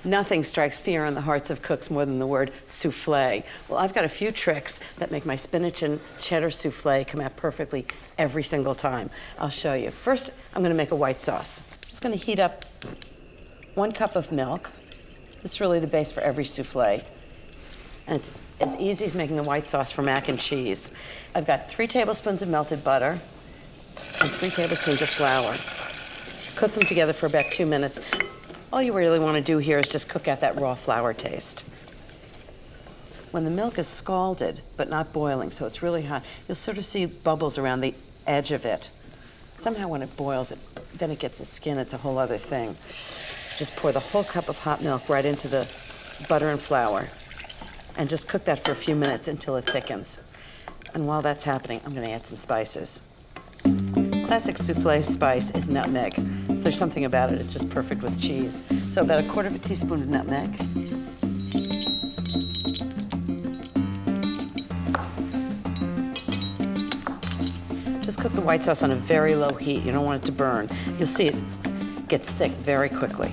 Nothing strikes fear in the hearts of cooks more than the word souffle. Well, I've got a few tricks that make my spinach and cheddar souffle come out perfectly every single time. I'll show you. First, I'm gonna make a white sauce. I'm just gonna heat up 1 cup of milk. This is really the base for every souffle. And it's as easy as making a white sauce for mac and cheese. I've got 3 tablespoons of melted butter and 3 tablespoons of flour. Cook them together for about 2 minutes. All you really want to do here is just cook out that raw flour taste. When the milk is scalded, but not boiling, so it's really hot, you'll sort of see bubbles around the edge of it. Somehow when it boils, then it gets a skin, it's a whole other thing. Just pour the whole cup of hot milk right into the butter and flour and just cook that for a few minutes until it thickens. And while that's happening, I'm gonna add some spices. Classic souffle spice is nutmeg. So there's something about it, it's just perfect with cheese. So about 1/4 teaspoon of nutmeg. Just cook the white sauce on a very low heat. You don't want it to burn. You'll see it gets thick very quickly.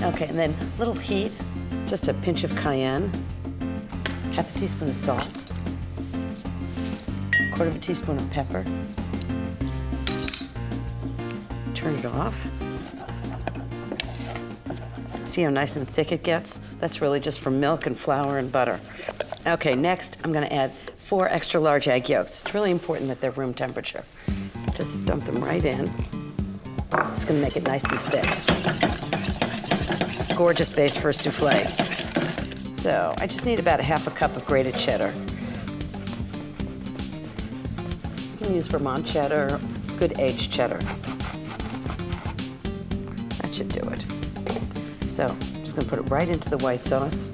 Okay, and then a little heat, just a pinch of cayenne, 1/2 teaspoon of salt, 1/4 teaspoon of pepper. Turn it off. See how nice and thick it gets? That's really just from milk and flour and butter. Okay, next I'm gonna add 4 extra large egg yolks. It's really important that they're room temperature. Just dump them right in. It's gonna make it nice and thick. Gorgeous base for a souffle. So I just need about 1/2 cup of grated cheddar. You can use Vermont cheddar, good aged cheddar. That should do it. So I'm just gonna put it right into the white sauce.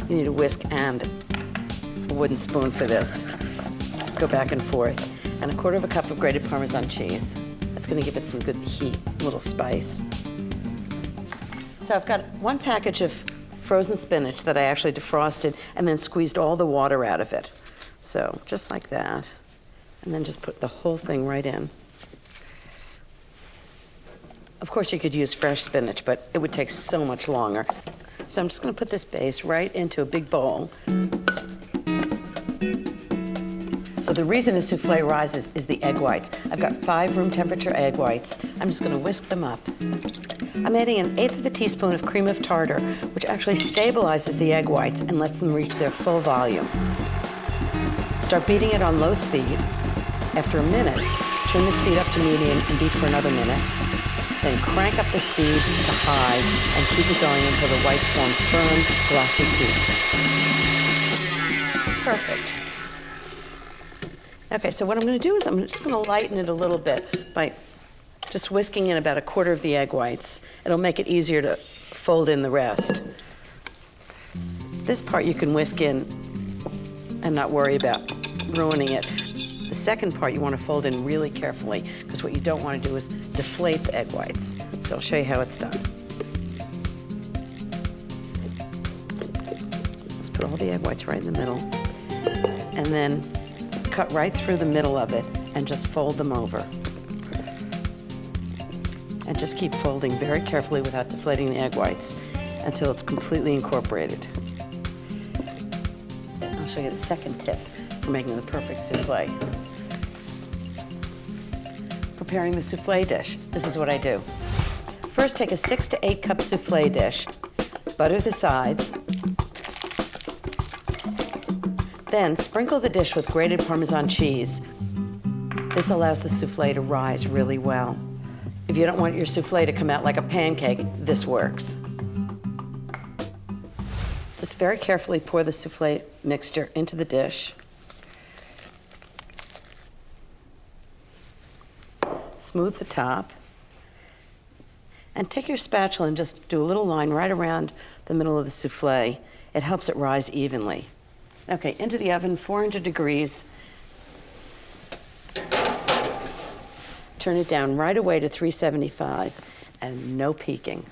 You need a whisk and a wooden spoon for this. Go back and forth. And 1/4 cup of grated Parmesan cheese. That's gonna give it some good heat, a little spice. So I've got 1 package of frozen spinach that I actually defrosted and then squeezed all the water out of it. So just like that. And then just put the whole thing right in. Of course, you could use fresh spinach, but it would take so much longer. So I'm just gonna put this base right into a big bowl. So the reason a souffle rises is the egg whites. I've got 5 room temperature egg whites. I'm just gonna whisk them up. I'm adding 1/8 teaspoon of cream of tartar, which actually stabilizes the egg whites and lets them reach their full volume. Start beating it on low speed. After a minute, turn the speed up to medium and beat for another minute. Then crank up the speed to high and keep it going until the whites form firm, glossy peaks. Perfect. Okay, so what I'm gonna do is I'm just gonna lighten it a little bit by just whisking in about 1/4 of the egg whites. It'll make it easier to fold in the rest. This part you can whisk in and not worry about ruining it. The second part you want to fold in really carefully because what you don't want to do is deflate the egg whites. So I'll show you how it's done. Let's put all the egg whites right in the middle and then cut right through the middle of it and just fold them over. And just keep folding very carefully without deflating the egg whites until it's completely incorporated. I'll show you the second tip for making the perfect souffle. Preparing the souffle dish. This is what I do. First, take a 6 to 8 cup souffle dish, butter the sides, then sprinkle the dish with grated Parmesan cheese. This allows the souffle to rise really well. If you don't want your souffle to come out like a pancake, this works. Just very carefully pour the souffle mixture into the dish. Smooth the top. And take your spatula and just do a little line right around the middle of the souffle. It helps it rise evenly. Okay, into the oven, 400 degrees. Turn it down right away to 375 and no peeking.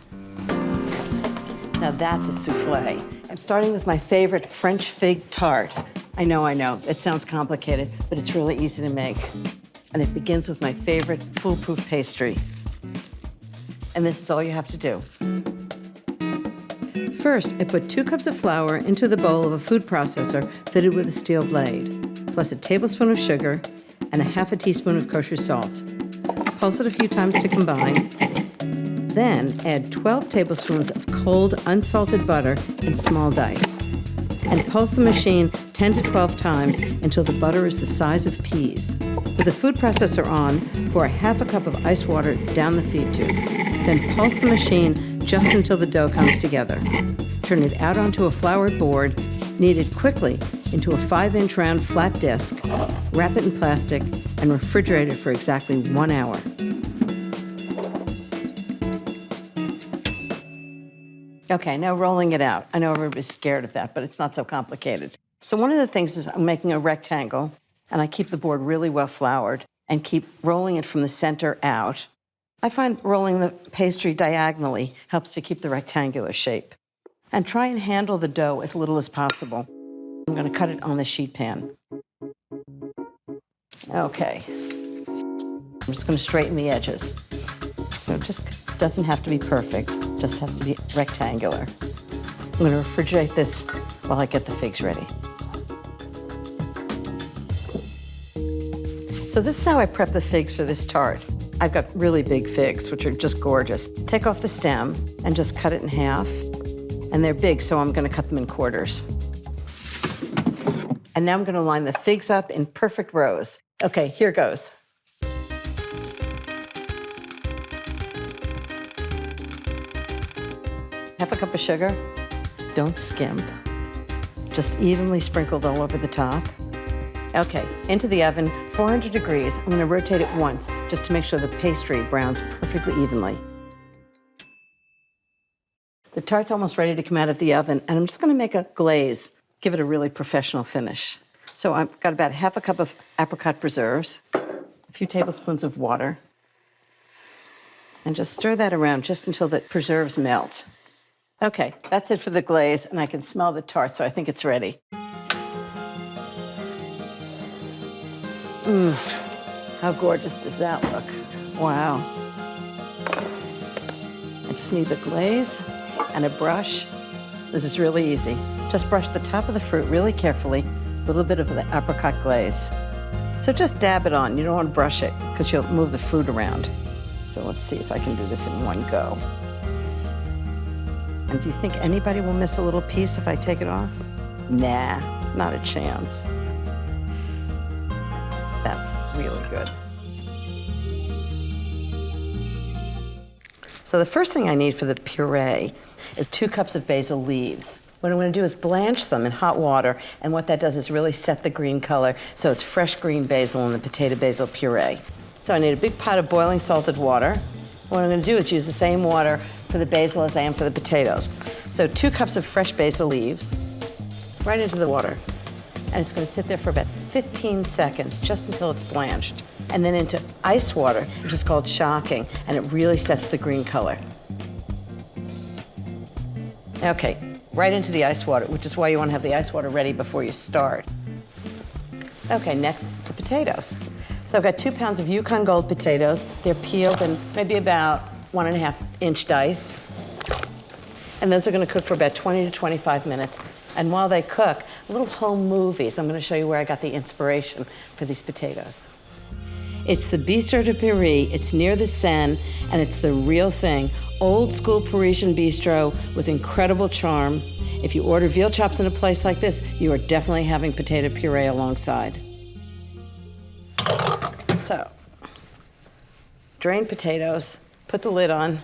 Now that's a souffle. I'm starting with my favorite French fig tart. I know, it sounds complicated, but it's really easy to make. And it begins with my favorite foolproof pastry. And this is all you have to do. First, I put 2 cups of flour into the bowl of a food processor fitted with a steel blade, plus a tablespoon of sugar and a half a teaspoon of kosher salt. Pulse it a few times to combine. Then add 12 tablespoons of cold, unsalted butter in small dice. And pulse the machine 10 to 12 times until the butter is the size of peas. With the food processor on, pour a half a cup of ice water down the feed tube. Then pulse the machine just until the dough comes together. Turn it out onto a floured board, knead it quickly into a 5-inch round flat disc, wrap it in plastic, and refrigerate it for exactly 1 hour. Okay, now rolling it out. I know everybody's scared of that, but it's not so complicated. So one of the things is I'm making a rectangle, and I keep the board really well floured and keep rolling it from the center out. I find rolling the pastry diagonally helps to keep the rectangular shape. And try and handle the dough as little as possible. I'm going to cut it on the sheet pan. Okay. I'm just going to straighten the edges. So it just doesn't have to be perfect, just has to be rectangular. I'm going to refrigerate this while I get the figs ready. So this is how I prep the figs for this tart. I've got really big figs, which are just gorgeous. Take off the stem and just cut it in half. And they're big, so I'm going to cut them in quarters. And now I'm going to line the figs up in perfect rows. Okay, here goes. Half a cup of sugar. Don't skimp. Just evenly sprinkled all over the top. Okay, into the oven, 400 degrees. I'm going to rotate it once just to make sure the pastry browns perfectly evenly. The tart's almost ready to come out of the oven, and I'm just going to make a glaze, give it a really professional finish. So I've got about half a cup of apricot preserves, a few tablespoons of water, and just stir that around just until the preserves melt. Okay, that's it for the glaze, and I can smell the tart, so I think it's ready. How gorgeous does that look? Wow. I just need the glaze and a brush. This is really easy. Just brush the top of the fruit really carefully, a little bit of the apricot glaze. So just dab it on. You don't want to brush it because you'll move the fruit around. So let's see if I can do this in one go. And do you think anybody will miss a little piece if I take it off? Nah, not a chance. That's really good. So the first thing I need for the puree is 2 cups of basil leaves. What I'm going to do is blanch them in hot water, and what that does is really set the green color, so it's fresh green basil in the potato basil puree. So I need a big pot of boiling salted water. What I'm going to do is use the same water for the basil as I am for the potatoes. So 2 cups of fresh basil leaves, right into the water. And it's going to sit there for about 15 seconds, just until it's blanched. And then into ice water, which is called shocking, and it really sets the green color. Okay, right into the ice water, which is why you want to have the ice water ready before you start. Okay, next, the potatoes. So I've got 2 pounds of Yukon Gold potatoes. They're peeled in maybe about 1.5-inch dice. And those are going to cook for about 20 to 25 minutes. And while they cook, little home movies. I'm going to show you where I got the inspiration for these potatoes. It's the Bistro de Puree. It's near the Seine, and it's the real thing. Old school Parisian bistro with incredible charm. If you order veal chops in a place like this, you are definitely having potato puree alongside. So, drain potatoes, put the lid on.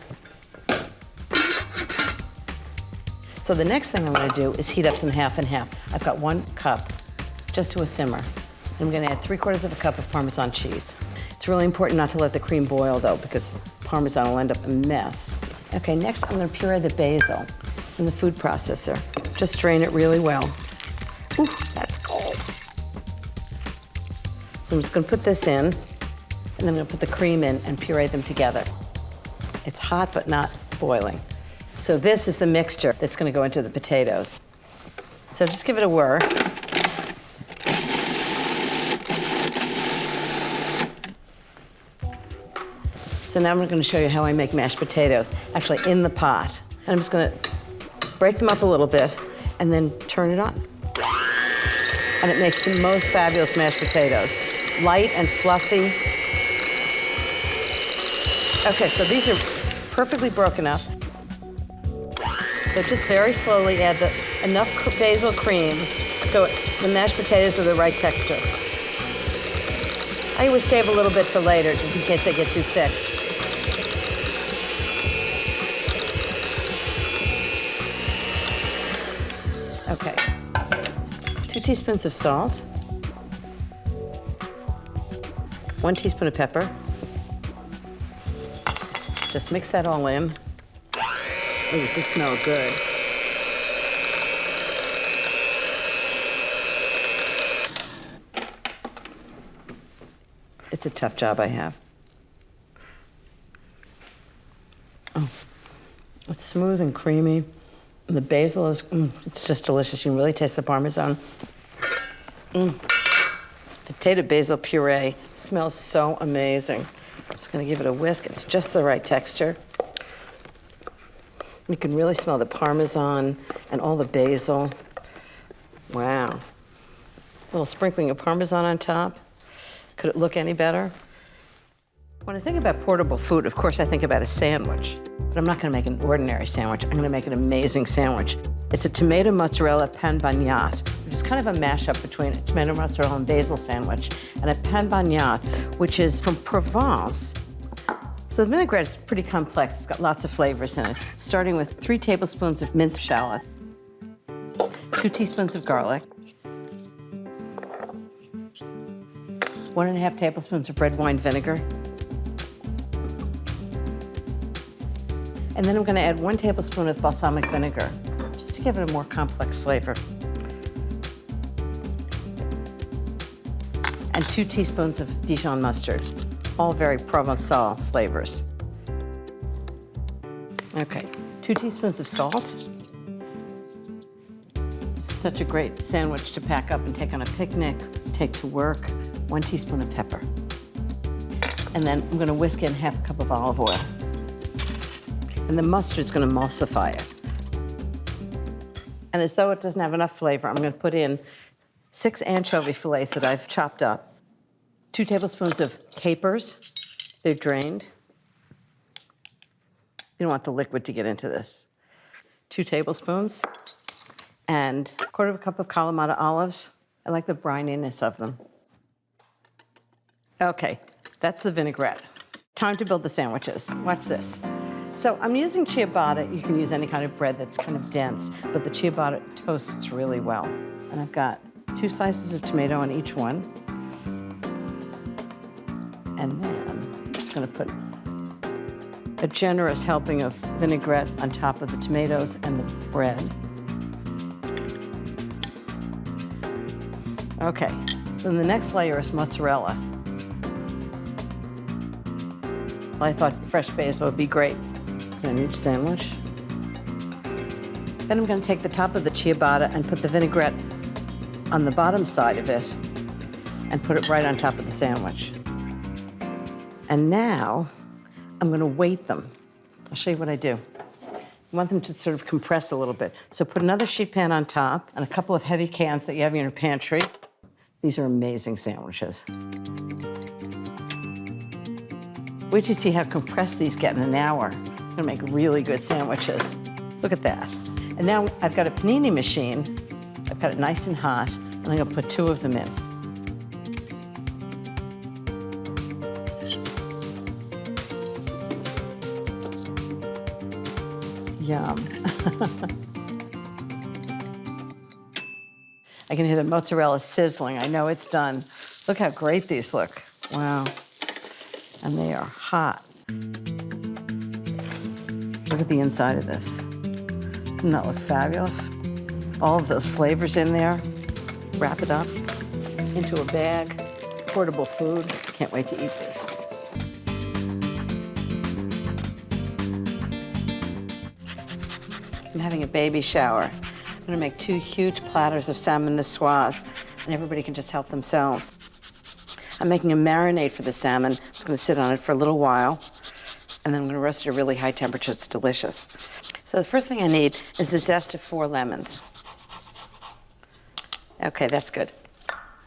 So the next thing I'm going to do is heat up some half and half. I've got 1 cup just to a simmer. I'm going to add 3/4 cup of Parmesan cheese. It's really important not to let the cream boil though, because Parmesan will end up a mess. Okay, next I'm going to puree the basil in the food processor. Just strain it really well. Ooh, that's cold. So I'm just going to put this in, and then I'm going to put the cream in and puree them together. It's hot but not boiling. So this is the mixture that's going to go into the potatoes. So just give it a whir. So now I'm going to show you how I make mashed potatoes, actually in the pot. And I'm just going to break them up a little bit and then turn it on. And it makes the most fabulous mashed potatoes. Light and fluffy. Okay, so these are perfectly broken up. So just very slowly add enough basil cream so the mashed potatoes are the right texture. I always save a little bit for later, just in case they get too thick. Okay, 2 teaspoons of salt, 1 teaspoon of pepper. Just mix that all in. Oh, does this smell good? It's a tough job I have. Oh, it's smooth and creamy. The basil is, it's just delicious. You can really taste the Parmesan. This potato basil puree smells so amazing. I'm just gonna give it a whisk. It's just the right texture. You can really smell the Parmesan and all the basil. Wow. A little sprinkling of Parmesan on top. Could it look any better? When I think about portable food, of course I think about a sandwich. But I'm not gonna make an ordinary sandwich. I'm gonna make an amazing sandwich. It's a tomato mozzarella pan bagnat, which is kind of a mashup between a tomato mozzarella and basil sandwich, and a pan bagnat, which is from Provence. So the vinaigrette is pretty complex. It's got lots of flavors in it, starting with 3 tablespoons of minced shallot, 2 teaspoons of garlic, 1½ tablespoons of red wine vinegar, and then I'm going to add 1 tablespoon of balsamic vinegar, just to give it a more complex flavor, and 2 teaspoons of Dijon mustard. All very Provençal flavors. Okay, 2 teaspoons of salt. This is such a great sandwich to pack up and take on a picnic, take to work. 1 teaspoon of pepper. And then I'm gonna whisk in ½ cup of olive oil. And the mustard's gonna emulsify it. And as though it doesn't have enough flavor, I'm gonna put in 6 anchovy fillets that I've chopped up, 2 tablespoons of capers. They're drained. You don't want the liquid to get into this. 2 tablespoons. And 1/4 cup of Kalamata olives. I like the brininess of them. Okay, that's the vinaigrette. Time to build the sandwiches. Watch this. So I'm using ciabatta. You can use any kind of bread that's kind of dense, but the ciabatta toasts really well. And I've got 2 slices of tomato on each one. And then I'm just gonna put a generous helping of vinaigrette on top of the tomatoes and the bread. Okay, then the next layer is mozzarella. I thought fresh basil would be great in each sandwich. Then I'm gonna take the top of the ciabatta and put the vinaigrette on the bottom side of it and put it right on top of the sandwich. And now, I'm gonna weight them. I'll show you what I do. I want them to sort of compress a little bit. So put another sheet pan on top and a couple of heavy cans that you have in your pantry. These are amazing sandwiches. Wait till you see how compressed these get in an hour. I'm gonna make really good sandwiches. Look at that. And now I've got a panini machine. I've got it nice and hot, and I'm gonna put 2 of them in. Yum. I can hear the mozzarella sizzling. I know it's done. Look how great these look. Wow. And they are hot. Look at the inside of this. Doesn't that look fabulous? All of those flavors in there. Wrap it up into a bag. Portable food. Can't wait to eat this. I'm having a baby shower. I'm gonna make 2 huge platters of salmon nicoise, and everybody can just help themselves. I'm making a marinade for the salmon. It's gonna sit on it for a little while. And then I'm gonna roast it at a really high temperature. It's delicious. So the first thing I need is the zest of 4 lemons. Okay, that's good.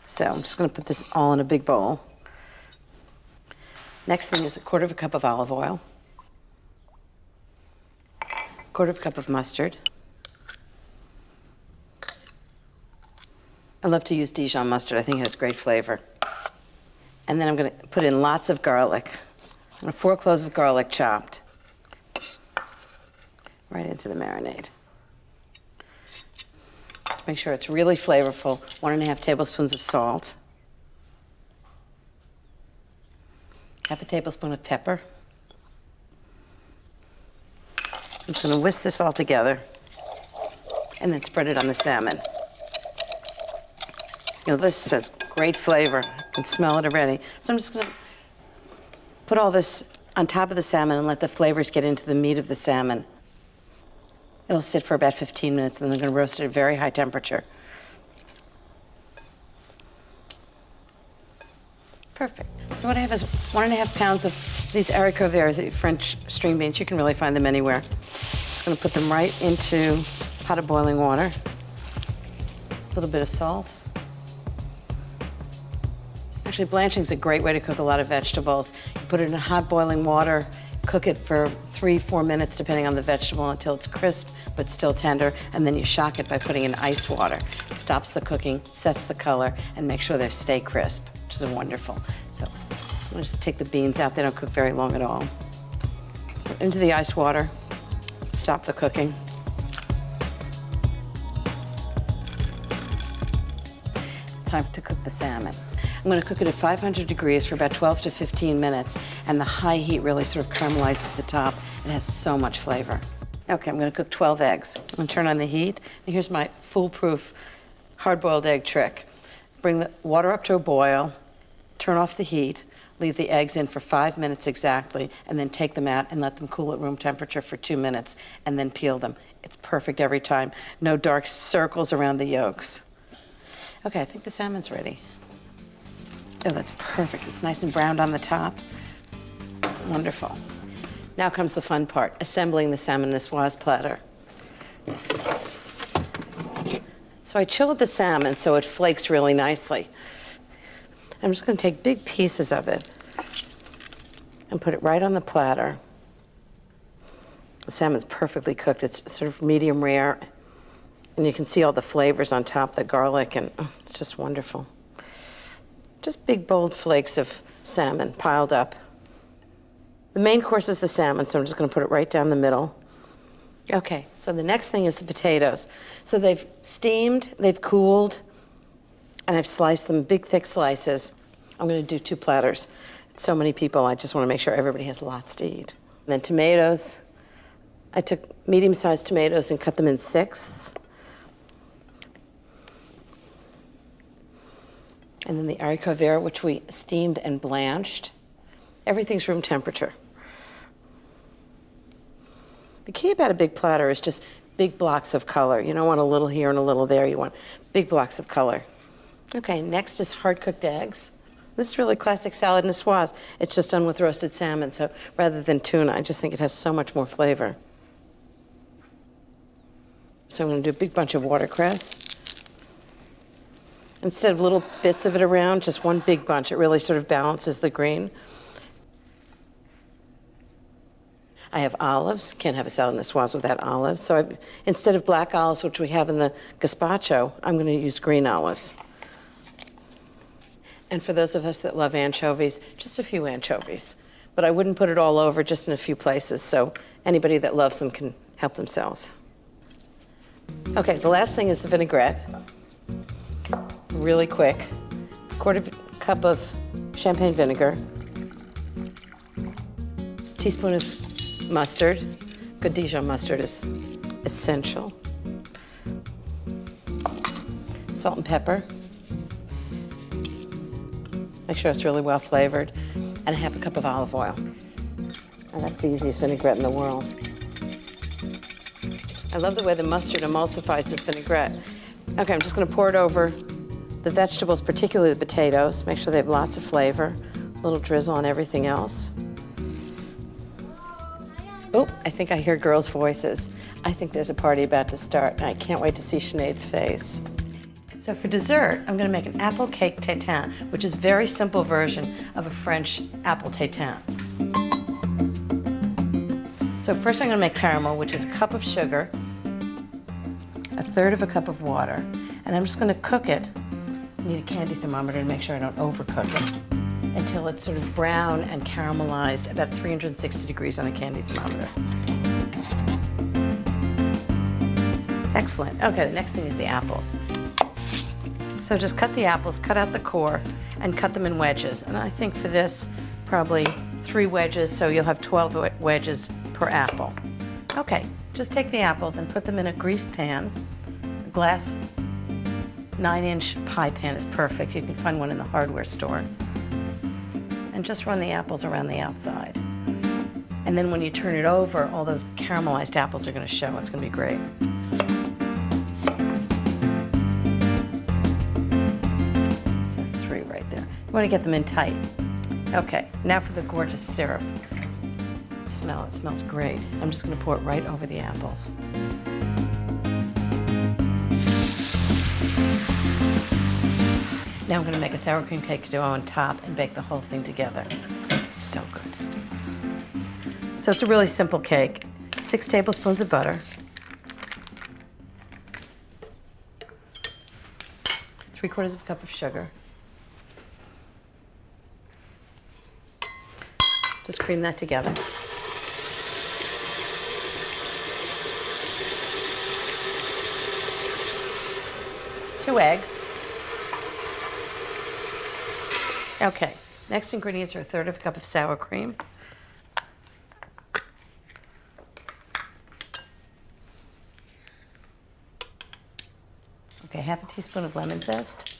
So I'm just gonna put this all in a big bowl. Next thing is 1/4 cup of olive oil, 1/4 cup of mustard. I love to use Dijon mustard. I think it has great flavor. And then I'm gonna put in lots of garlic. 4 cloves of garlic chopped right into the marinade. Make sure it's really flavorful. 1½ tablespoons of salt. 1/2 tablespoon of pepper. I'm just gonna whisk this all together and then spread it on the salmon. You know, this has great flavor. I can smell it already. So I'm just gonna put all this on top of the salmon and let the flavors get into the meat of the salmon. It'll sit for about 15 minutes, and then I'm gonna roast it at a very high temperature. Perfect. So what I have is 1½ pounds of these haricots verts, the French string beans. You can really find them anywhere. Just gonna put them right into a pot of boiling water. A little bit of salt. Actually, blanching is a great way to cook a lot of vegetables. You put it in hot boiling water, cook it for 3-4 minutes, depending on the vegetable, until it's crisp but still tender, and then you shock it by putting in ice water. It stops the cooking, sets the color, and makes sure they stay crisp, which is wonderful. So I'm gonna just take the beans out. They don't cook very long at all. Put into the ice water, stop the cooking. Time to cook the salmon. I'm gonna cook it at 500 degrees for about 12 to 15 minutes, and the high heat really sort of caramelizes the top. It has so much flavor. Okay, I'm gonna cook 12 eggs. I'm gonna turn on the heat, and here's my foolproof hard-boiled egg trick. Bring the water up to a boil, turn off the heat, leave the eggs in for 5 minutes exactly, and then take them out and let them cool at room temperature for 2 minutes, and then peel them. It's perfect every time. No dark circles around the yolks. Okay, I think the salmon's ready. Oh, that's perfect. It's nice and browned on the top. Wonderful. Now comes the fun part, assembling the salmon Nicoise platter. So I chilled the salmon so it flakes really nicely. I'm just gonna take big pieces of it and put it right on the platter. The salmon's perfectly cooked. It's sort of medium rare, and you can see all the flavors on top, the garlic, and oh, it's just wonderful. Just big, bold flakes of salmon piled up. The main course is the salmon, so I'm just gonna put it right down the middle. Okay, so the next thing is the potatoes. So they've steamed, they've cooled, and I've sliced them big, thick slices. I'm gonna do 2 platters. It's so many people, I just wanna make sure everybody has lots to eat. And then tomatoes. I took medium-sized tomatoes and cut them in 6ths. And then the haricots verts, which we steamed and blanched. Everything's room temperature. The key about a big platter is just big blocks of color. You don't want a little here and a little there. You want big blocks of color. Okay, next is hard-cooked eggs. This is really classic salad niçoise. It's just done with roasted salmon, so rather than tuna, I just think it has so much more flavor. So I'm gonna do a big bunch of watercress. Instead of little bits of it around, just one big bunch. It really sort of balances the green. I have olives. Can't have a salad niçoise without olives. So instead of black olives, which we have in the gazpacho, I'm going to use green olives. And for those of us that love anchovies, just a few anchovies. But I wouldn't put it all over, just in a few places, so anybody that loves them can help themselves. Okay, the last thing is the vinaigrette. Really quick. 1/4 cup of champagne vinegar. Teaspoon of mustard. Good Dijon mustard is essential. Salt and pepper. Make sure it's really well flavored. And 1/2 cup of olive oil. And that's the easiest vinaigrette in the world. I love the way the mustard emulsifies this vinaigrette. Okay, I'm just gonna pour it over the vegetables, particularly the potatoes. Make sure they have lots of flavor. A little drizzle on everything else. Oh, I think I hear girls' voices. I think there's a party about to start, and I can't wait to see Sinead's face. So for dessert, I'm going to make an apple cake tatin, which is a very simple version of a French apple tatin. So first I'm going to make caramel, which is a cup of sugar, a third of a cup of water, and I'm just going to cook it. I need a candy thermometer to make sure I don't overcook it, until it's sort of brown and caramelized, about 360 degrees on a candy thermometer. Excellent. Okay, the next thing is the apples. So just cut the apples, cut out the core, and cut them in wedges. And I think for this, probably 3 wedges, so you'll have 12 wedges per apple. Okay, just take the apples and put them in a greased pan. A glass 9-inch pie pan is perfect. You can find one in the hardware store. And just run the apples around the outside. And then when you turn it over, all those caramelized apples are going to show. It's going to be great. Just 3 right there. You want to get them in tight. Okay, now for the gorgeous syrup. Smell, it smells great. I'm just going to pour it right over the apples. Now I'm going to make a sour cream cake dough on top and bake the whole thing together. It's going to be so good. So it's a really simple cake. 6 tablespoons of butter, 3/4 of a cup of sugar. Just cream that together. 2 eggs. Okay, next ingredients are 1/3 of a cup of sour cream, okay, 1/2 teaspoon of lemon zest,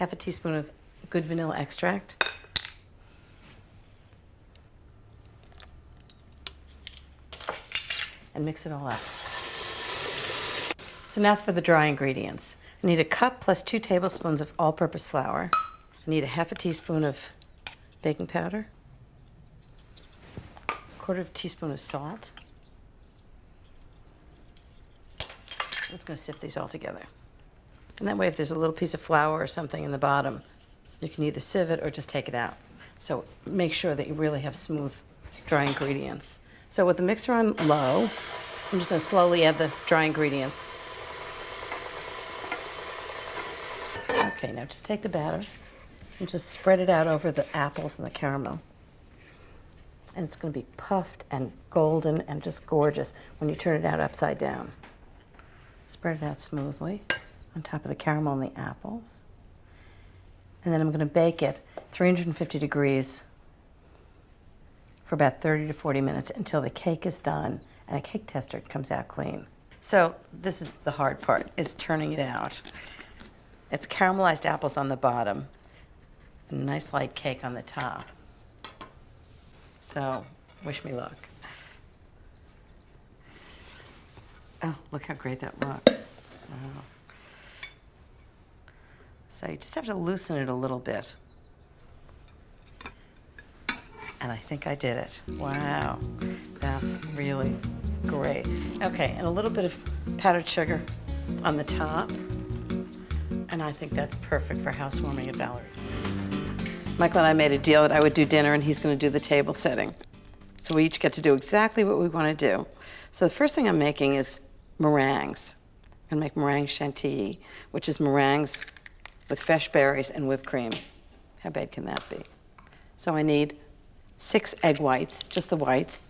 1/2 teaspoon of good vanilla extract, and mix it all up. So now for the dry ingredients. I need a cup plus 2 tablespoons of all-purpose flour. I need a 1/2 teaspoon of baking powder, 1/4 teaspoon of salt. I'm just going to sift these all together. And that way, if there's a little piece of flour or something in the bottom, you can either sieve it or just take it out. So make sure that you really have smooth, dry ingredients. So with the mixer on low, I'm just going to slowly add the dry ingredients. Okay, now just take the batter and just spread it out over the apples and the caramel. And it's going to be puffed and golden and just gorgeous when you turn it out upside down. Spread it out smoothly on top of the caramel and the apples. And then I'm going to bake it 350 degrees for about 30 to 40 minutes until the cake is done and a cake tester comes out clean. So this is the hard part, is turning it out. It's caramelized apples on the bottom, a nice light cake on the top. So, wish me luck. Oh, look how great that looks. Wow. So you just have to loosen it a little bit. And I think I did it. Wow, that's really great. Okay, and a little bit of powdered sugar on the top. And I think that's perfect for housewarming at Valerie. Michael and I made a deal that I would do dinner and he's going to do the table setting. So we each get to do exactly what we want to do. So the first thing I'm making is meringues. I'm going to make Meringues Chantilly, which is meringues with fresh berries and whipped cream. How bad can that be? So I need 6 egg whites, just the whites.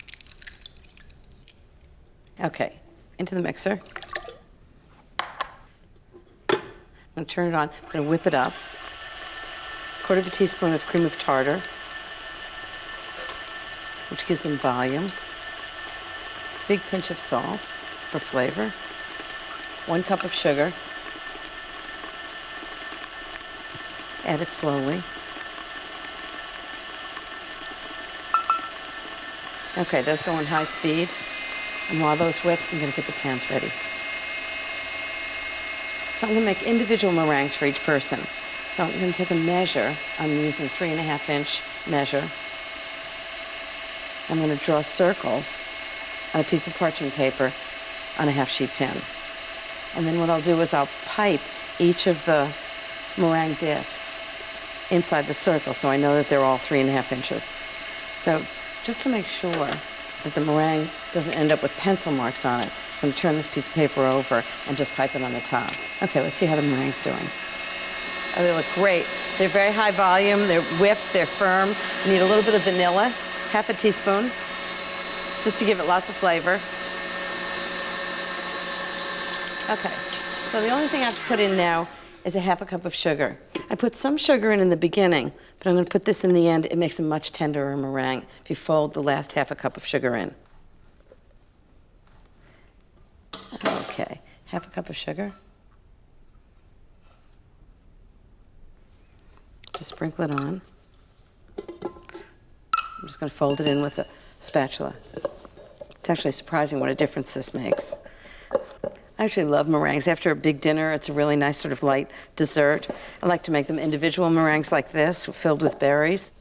Okay, into the mixer. I'm going to turn it on. I'm going to whip it up. 1/4 teaspoon of cream of tartar, which gives them volume. Big pinch of salt for flavor. 1 cup of sugar. Add it slowly. Okay, those go on high speed. And while those whip, I'm going to get the pans ready. So I'm going to make individual meringues for each person. So I'm going to take a measure. I'm using 3.5-inch measure. I'm going to draw circles on a piece of parchment paper on a half-sheet pen. And then what I'll do is I'll pipe each of the meringue discs inside the circle so I know that they're all 3.5 inches. So just to make sure that the meringue doesn't end up with pencil marks on it, I'm going to turn this piece of paper over and just pipe it on the top. Okay, let's see how the meringue's doing. Oh, they look great. They're very high volume, they're whipped, they're firm. You need a little bit of vanilla, half a teaspoon, just to give it lots of flavor. Okay, so the only thing I have to put in now is a half a cup of sugar. I put some sugar in the beginning, but I'm going to put this in the end. It makes a much tenderer meringue if you fold the last half a cup of sugar in. Okay, half a cup of sugar. Just sprinkle it on. I'm just going to fold it in with a spatula. It's actually surprising what a difference this makes. I actually love meringues. After a big dinner, it's a really nice sort of light dessert. I like to make them individual meringues like this, filled with berries.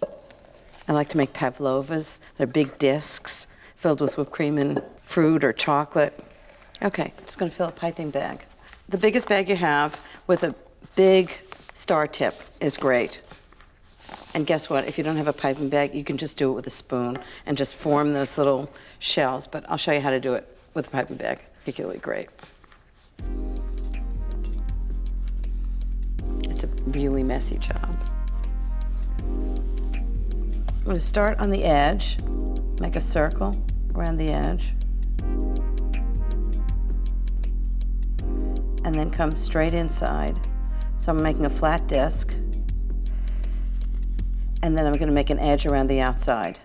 I like to make pavlovas. They're big discs filled with whipped cream and fruit or chocolate. Okay, I'm just going to fill a piping bag. The biggest bag you have with a big star tip is great. And guess what? If you don't have a piping bag, you can just do it with a spoon and just form those little shells. But I'll show you how to do it with a piping bag. Particularly great. It's a really messy job. I'm going to start on the edge, make a circle around the edge, and then come straight inside. So I'm making a flat disc, and then I'm going to make an edge around the outside.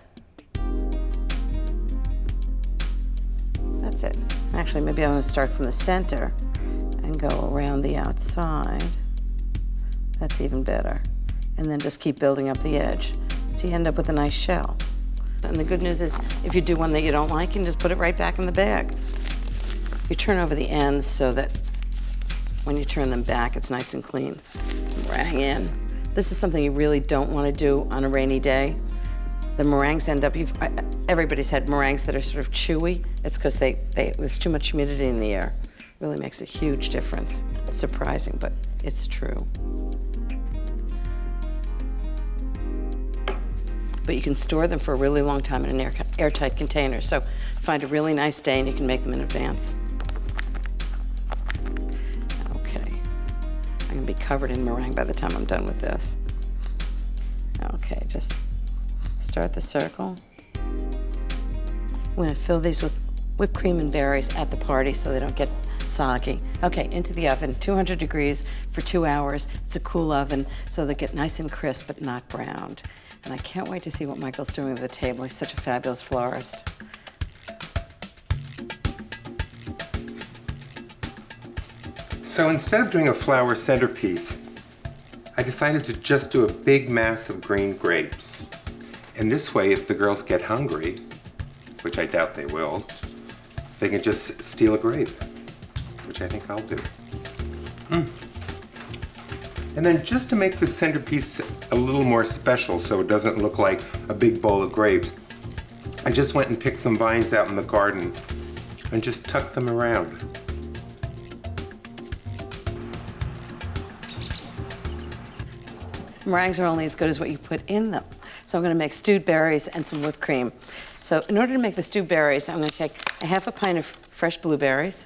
That's it. Actually, maybe I'm going to start from the center and go around the outside. That's even better. And then just keep building up the edge. So you end up with a nice shell. And the good news is, if you do one that you don't like, you can just put it right back in the bag. You turn over the ends so that when you turn them back, it's nice and clean. Meringue in. This is something you really don't want to do on a rainy day. The meringues end up, everybody's had meringues that are sort of chewy. It's because there's too much humidity in the air. Really makes a huge difference. It's surprising, but it's true. But you can store them for a really long time in an airtight container. So find a really nice day and you can make them in advance. Okay. I'm gonna be covered in meringue by the time I'm done with this. Okay, just start the circle. I'm going to fill these with whipped cream and berries at the party so they don't get soggy. Okay, into the oven, 200 degrees for 2 hours. It's a cool oven, so they get nice and crisp but not browned. And I can't wait to see what Michael's doing at the table. He's such a fabulous florist. So instead of doing a flower centerpiece, I decided to just do a big mass of green grapes. And this way, if the girls get hungry, which I doubt they will, they can just steal a grape, which I think I'll do. And then just to make the centerpiece a little more special so it doesn't look like a big bowl of grapes, I just went and picked some vines out in the garden and just tucked them around. Meringues are only as good as what you put in them. So I'm going to make stewed berries and some whipped cream. So in order to make the stewed berries, I'm going to take a half a pint of fresh blueberries,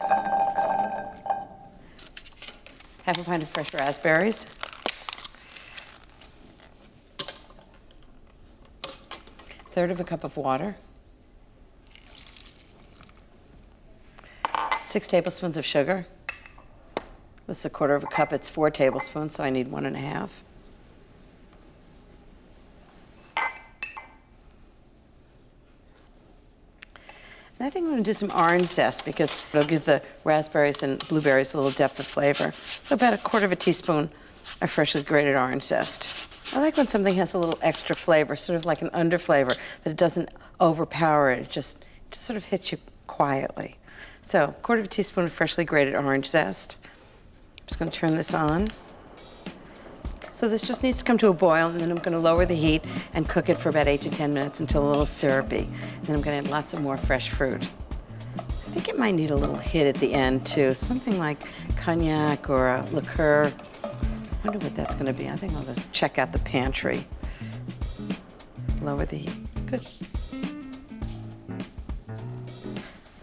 half a pint of fresh raspberries, third of a cup of water, 6 tablespoons of sugar. This is a quarter of a cup. It's 4 tablespoons, so I need 1.5. And I think I'm going to do some orange zest because it'll give the raspberries and blueberries a little depth of flavor. So about 1/4 teaspoon of freshly grated orange zest. I like when something has a little extra flavor, sort of like an under flavor, that it doesn't overpower it. It just sort of hits you quietly. So 1/4 teaspoon of freshly grated orange zest. I'm just going to turn this on. So this just needs to come to a boil, and then I'm going to lower the heat and cook it for about 8 to 10 minutes until a little syrupy. Then I'm going to add lots of more fresh fruit. I think it might need a little hit at the end too, something like cognac or a liqueur. I wonder what that's going to be. I think I'll just check out the pantry. Lower the heat. Good.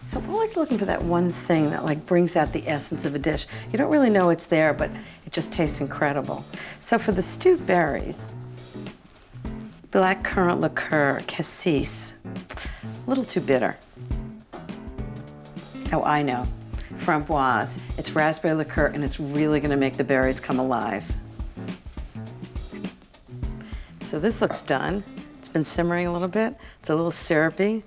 So I'm always looking for that one thing that like brings out the essence of a dish. You don't really know it's there, but it just tastes incredible. So for the stewed berries, black currant liqueur, cassis, a little too bitter. Oh, I know. Framboise. It's raspberry liqueur, and it's really going to make the berries come alive. So this looks done. It's been simmering a little bit. It's a little syrupy,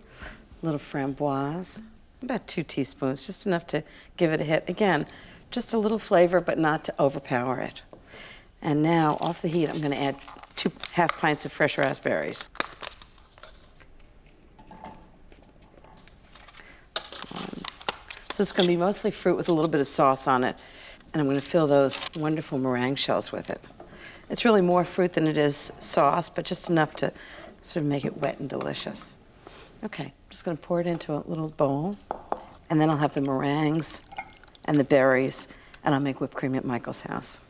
a little framboise. About 2 teaspoons, just enough to give it a hit. Again, just a little flavor, but not to overpower it. And now, off the heat, I'm going to add 2 half pints of fresh raspberries. So it's going to be mostly fruit with a little bit of sauce on it, and I'm going to fill those wonderful meringue shells with it. It's really more fruit than it is sauce, but just enough to sort of make it wet and delicious. Okay, I'm just going to pour it into a little bowl, and then I'll have the meringues and the berries, and I'll make whipped cream at Michael's house.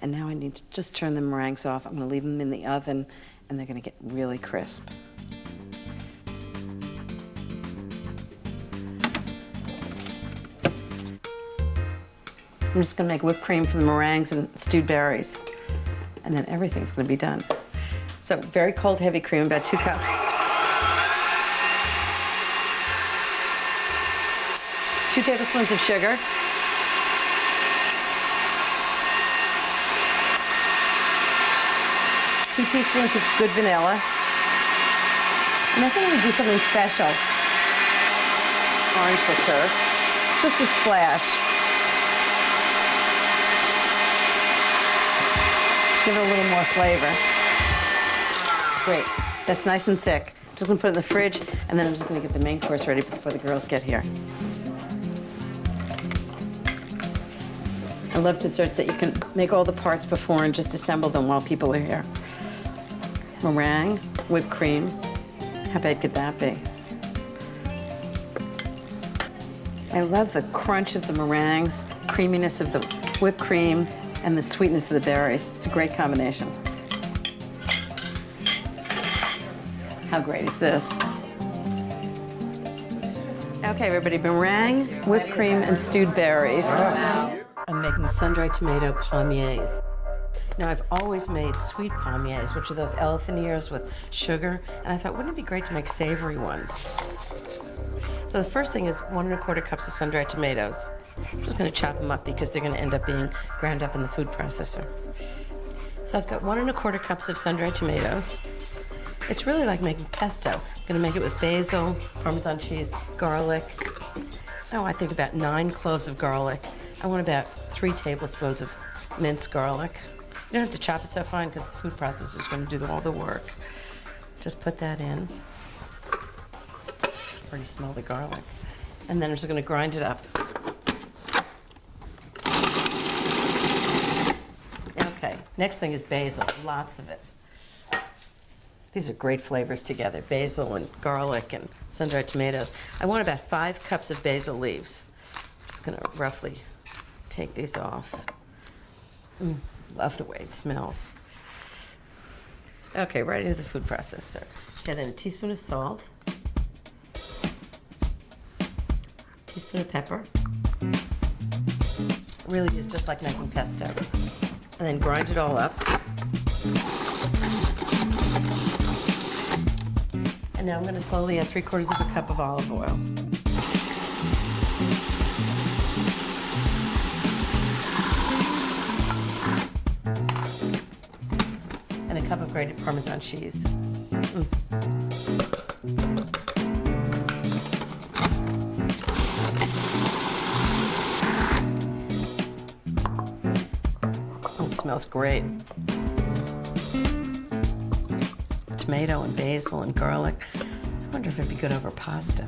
And now I need to just turn the meringues off. I'm going to leave them in the oven, and they're going to get really crisp. I'm just going to make whipped cream for the meringues and stewed berries, and then everything's going to be done. So very cold, heavy cream, about 2 cups. 2 tablespoons of sugar. 2 teaspoons of good vanilla. And I think I'm going to do something special. Orange liqueur. Just a splash. Give it a little more flavor. Great. That's nice and thick. Just going to put it in the fridge, and then I'm just going to get the main course ready before the girls get here. I love desserts that you can make all the parts before and just assemble them while people are here. Meringue, whipped cream. How bad could that be? I love the crunch of the meringues, creaminess of the whipped cream, and the sweetness of the berries. It's a great combination. How great is this? Okay, everybody, meringue, whipped cream, and stewed berries. I'm making sun-dried tomato palmiers. Now, I've always made sweet palmiers, which are those elephant ears with sugar, and I thought, wouldn't it be great to make savory ones? So the first thing is 1 1/4 cups of sun-dried tomatoes. I'm just going to chop them up because they're going to end up being ground up in the food processor. So I've got 1 1/4 cups of sun-dried tomatoes. It's really like making pesto. I'm going to make it with basil, Parmesan cheese, garlic. Oh, I think about 9 cloves of garlic. I want about 3 tablespoons of minced garlic. You don't have to chop it so fine because the food processor is going to do all the work. Just put that in. Already smell the garlic. And then I'm just going to grind it up. Okay, next thing is basil, lots of it. These are great flavors together, basil and garlic and sun-dried tomatoes. I want about 5 cups of basil leaves. Just going to roughly take these off. Love the way it smells. Okay, right into the food processor. Okay, then a teaspoon of salt, teaspoon of pepper. Really is just like making pesto. And then grind it all up. And now I'm going to slowly add 3/4 of a cup of olive oil. And a cup of grated Parmesan cheese. Oh, it smells great. Tomato and basil and garlic. I wonder if it'd be good over pasta.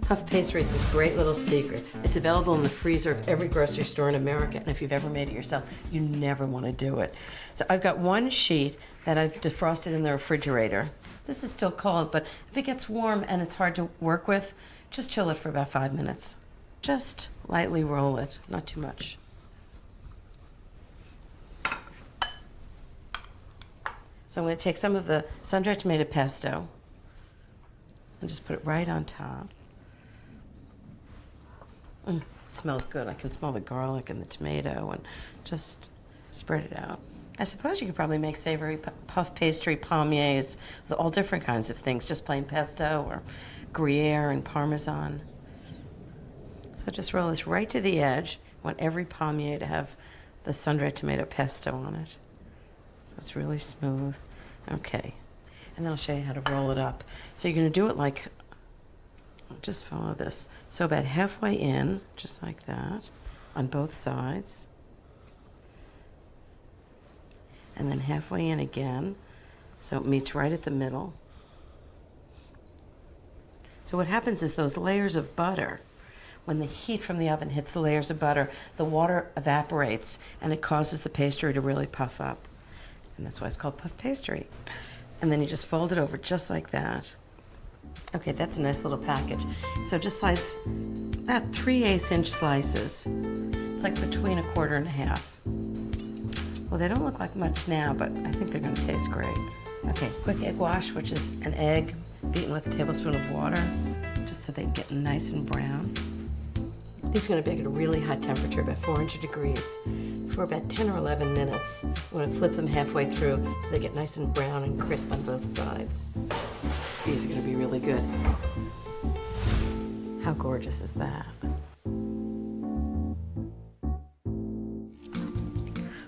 Puff pastry is this great little secret. It's available in the freezer of every grocery store in America, and if you've ever made it yourself, you never want to do it. So I've got one sheet that I've defrosted in the refrigerator. This is still cold, but if it gets warm and it's hard to work with, just chill it for about 5 minutes. Just lightly roll it, not too much. So I'm going to take some of the sun-dried tomato pesto and just put it right on top. It smells good. I can smell the garlic and the tomato, and just spread it out. I suppose you could probably make savory puff pastry palmiers with all different kinds of things, just plain pesto or Gruyere and Parmesan. So just roll this right to the edge. I want every palmier to have the sun-dried tomato pesto on it. So it's really smooth. Okay. And then I'll show you how to roll it up. So you're going to do it like, just follow this. So about halfway in, just like that, on both sides. And then halfway in again, so it meets right at the middle. So what happens is those layers of butter, when the heat from the oven hits the layers of butter, the water evaporates and it causes the pastry to really puff up. And that's why it's called puff pastry. And then you just fold it over just like that. Okay, that's a nice little package. So just slice about 3/8 inch slices. It's like between 1/4 and 1/2. Well, they don't look like much now, but I think they're gonna taste great. Okay, quick egg wash, which is an egg beaten with a tablespoon of water, just so they get nice and brown. These are going to bake at a really hot temperature, about 400 degrees, for about 10 or 11 minutes. I'm going to flip them halfway through so they get nice and brown and crisp on both sides. These are going to be really good. How gorgeous is that?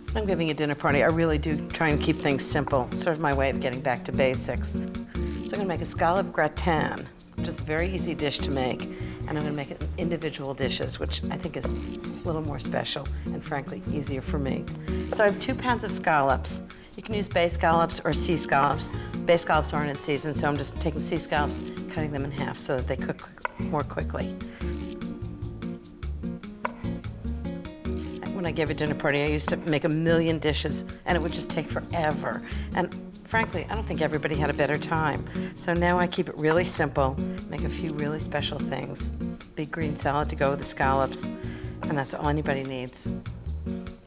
When I'm giving a dinner party, I really do try and keep things simple, sort of my way of getting back to basics. So I'm going to make a Scallop Gratin, which is a very easy dish to make. And I'm going to make it in individual dishes, which I think is a little more special and, frankly, easier for me. So I have 2 pounds of scallops. You can use bay scallops or sea scallops. Bay scallops aren't in season, so I'm just taking sea scallops, cutting them in half so that they cook more quickly. When I gave a dinner party, I used to make 1,000,000 dishes, and it would just take forever. And frankly, I don't think everybody had a better time. So now I keep it really simple, make a few really special things. Big green salad to go with the scallops, and that's all anybody needs.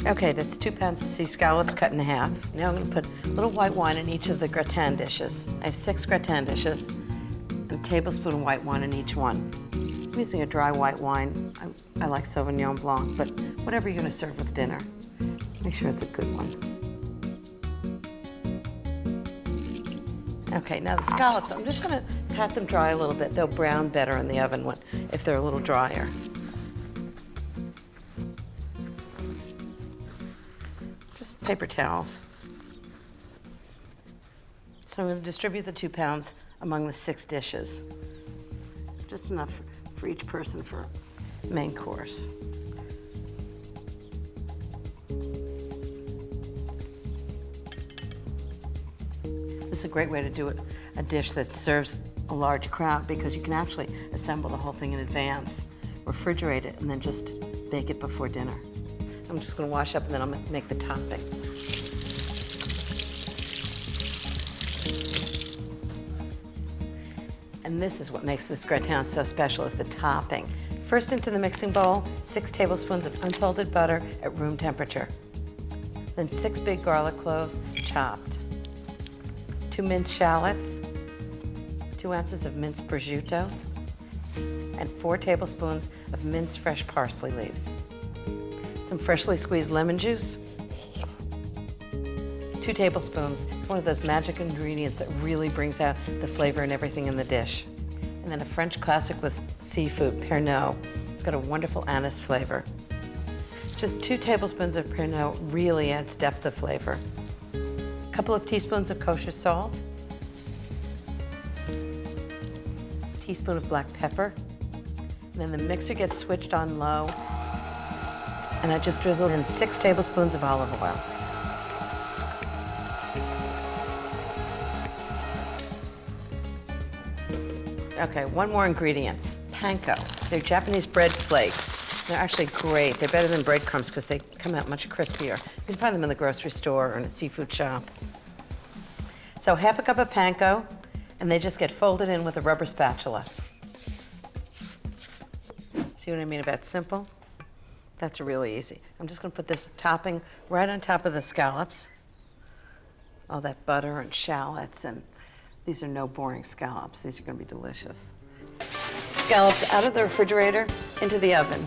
Okay, that's 2 pounds of sea scallops cut in half. Now I'm going to put a little white wine in each of the gratin dishes. I have 6 gratin dishes, and a tablespoon of white wine in each one. I'm using a dry white wine. I like Sauvignon Blanc, but whatever you're going to serve with dinner, make sure it's a good one. Okay, now the scallops, I'm just going to pat them dry a little bit. They'll brown better in the oven if they're a little drier. Just paper towels. So I'm going to distribute the 2 pounds among the 6 dishes. Just enough for each person for main course. This is a great way to do a dish that serves a large crowd, because you can actually assemble the whole thing in advance, refrigerate it, and then just bake it before dinner. I'm just going to wash up and then I'll make the topping. And this is what makes this gratin so special, is the topping. First into the mixing bowl, 6 tablespoons of unsalted butter at room temperature. Then 6 big garlic cloves, chopped. 2 minced shallots, 2 ounces of minced prosciutto, and 4 tablespoons of minced fresh parsley leaves. Some freshly squeezed lemon juice, 2 tablespoons. It's one of those magic ingredients that really brings out the flavor and everything in the dish. And then a French classic with seafood, Pernod. It's got a wonderful anise flavor. Just 2 tablespoons of Pernod really adds depth of flavor. A couple of teaspoons of kosher salt, a teaspoon of black pepper. And then the mixer gets switched on low, and I just drizzled in 6 tablespoons of olive oil. Okay, one more ingredient, panko. They're Japanese bread flakes. They're actually great. They're better than breadcrumbs because they come out much crispier. You can find them in the grocery store or in a seafood shop. So half a cup of panko, and they just get folded in with a rubber spatula. See what I mean about simple? That's really easy. I'm just gonna put this topping right on top of the scallops. All that butter and shallots, and these are no boring scallops. These are gonna be delicious. Scallops out of the refrigerator into the oven.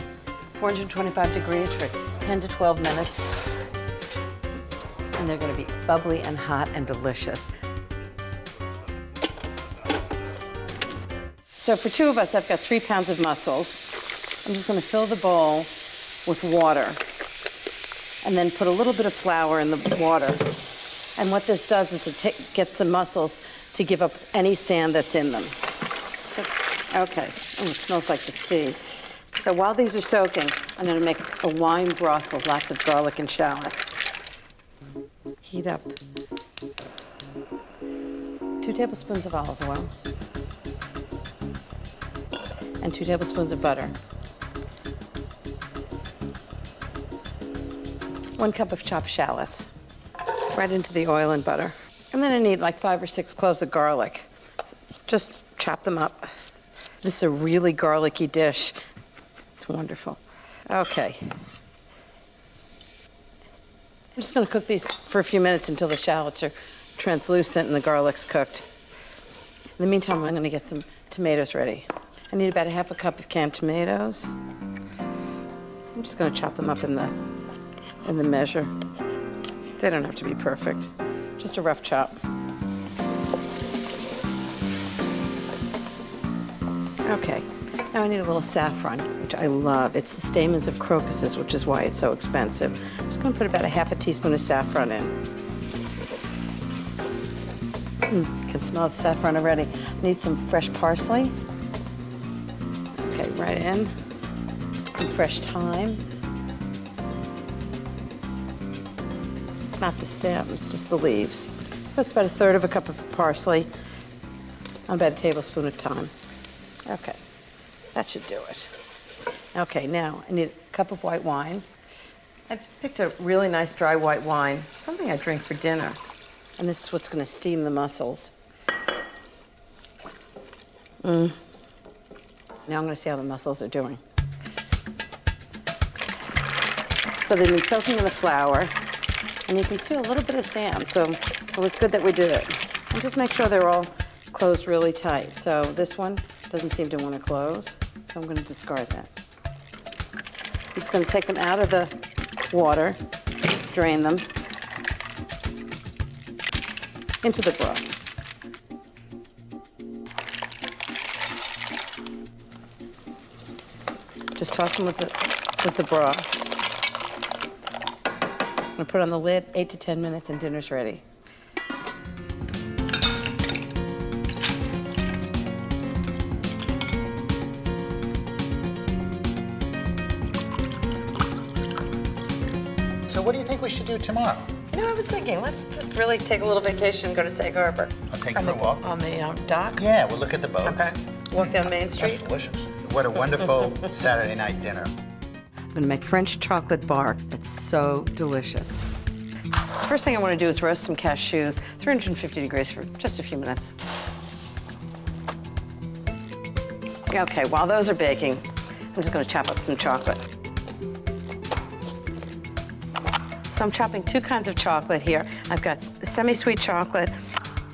425 degrees for 10 to 12 minutes. And they're gonna be bubbly and hot and delicious. So for 2 of us, I've got 3 pounds of mussels. I'm just gonna fill the bowl with water and then put a little bit of flour in the water. And what this does is it gets the mussels to give up any sand that's in them. So, okay, oh, it smells like the sea. So while these are soaking, I'm gonna make a wine broth with lots of garlic and shallots. Heat up 2 tablespoons of olive oil and 2 tablespoons of butter. 1 cup of chopped shallots, right into the oil and butter. And then I need like 5 or 6 cloves of garlic. Just chop them up. This is a really garlicky dish. It's wonderful. Okay. I'm just gonna cook these for a few minutes until the shallots are translucent and the garlic's cooked. In the meantime, I'm gonna get some tomatoes ready. I need about 1/2 cup of canned tomatoes. I'm just gonna chop them up in the measure. They don't have to be perfect, just a rough chop. Okay, now I need a little saffron, which I love. It's the stamens of crocuses, which is why it's so expensive. I'm just gonna put about 1/2 teaspoon of saffron in. Can smell the saffron already. Need some fresh parsley. Okay, right in. Some fresh thyme. Not the stems, just the leaves. That's about 1/3 cup of parsley, about 1 tablespoon of thyme. Okay, that should do it. Okay, now I need 1 cup of white wine. I picked a really nice dry white wine, something I drink for dinner. And this is what's gonna steam the mussels. Now I'm gonna see how the mussels are doing. So they've been soaking in the flour. And you can feel a little bit of sand, so it was good that we did it. And just make sure they're all closed really tight. So this one doesn't seem to want to close, so I'm going to discard that. I'm just going to take them out of the water, drain them into the broth. Just toss them with the broth. I'm gonna put on the lid, 8 to 10 minutes, and dinner's ready. So what do you think we should do tomorrow? You know, I was thinking, let's just really take a little vacation and go to Sag Harbor. I'll take you for a walk. On the dock? Yeah, we'll look at the boats. Okay. Walk down Main Street? That's delicious. What a wonderful Saturday night dinner. I'm gonna make French chocolate bar. It's so delicious. First thing I wanna do is roast some cashews, 350 degrees for just a few minutes. Okay, while those are baking, I'm just gonna chop up some chocolate. So I'm chopping 2 kinds of chocolate here. I've got semi-sweet chocolate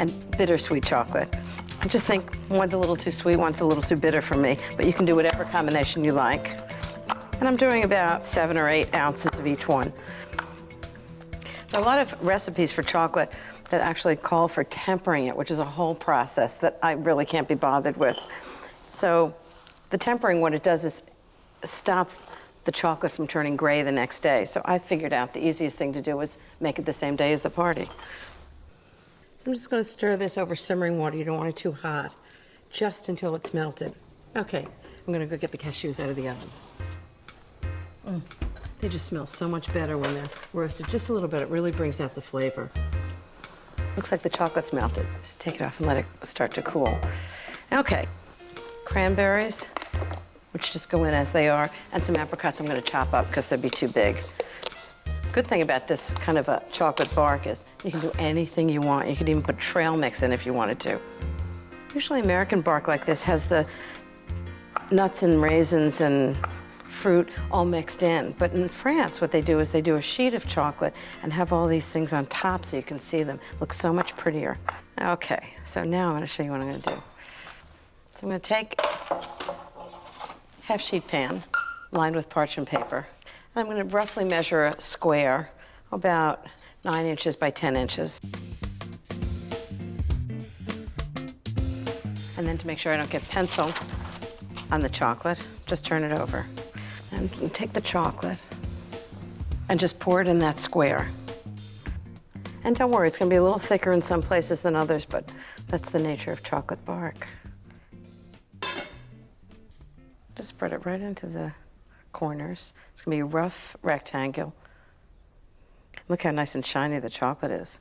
and bittersweet chocolate. I just think one's a little too sweet, one's a little too bitter for me, but you can do whatever combination you like. And I'm doing about 7 or 8 ounces of each one. There are a lot of recipes for chocolate that actually call for tempering it, which is a whole process that I really can't be bothered with. So the tempering, what it does is stop the chocolate from turning gray the next day. So I figured out the easiest thing to do was make it the same day as the party. So I'm just gonna stir this over simmering water. You don't want it too hot, just until it's melted. Okay, I'm gonna go get the cashews out of the oven. They just smell so much better when they're roasted just a little bit. It really brings out the flavor. Looks like the chocolate's melted. Just take it off and let it start to cool. Okay, cranberries. which just go in as they are, and some apricots I'm going to chop up because they'd be too big. Good thing about this kind of a chocolate bark is you can do anything you want. You could even put trail mix in if you wanted to. Usually American bark like this has the nuts and raisins and fruit all mixed in. But in France, what they do is they do a sheet of chocolate and have all these things on top so you can see them. Look so much prettier. Okay, so now I'm going to show you what I'm going to do. So I'm going to take half sheet pan lined with parchment paper. And I'm going to roughly measure a square about 9 inches by 10 inches. And then to make sure I don't get pencil on the chocolate, just turn it over. And take the chocolate and just pour it in that square. And don't worry, it's going to be a little thicker in some places than others, but that's the nature of chocolate bark. Just spread it right into the corners. It's going to be a rough rectangle. Look how nice and shiny the chocolate is.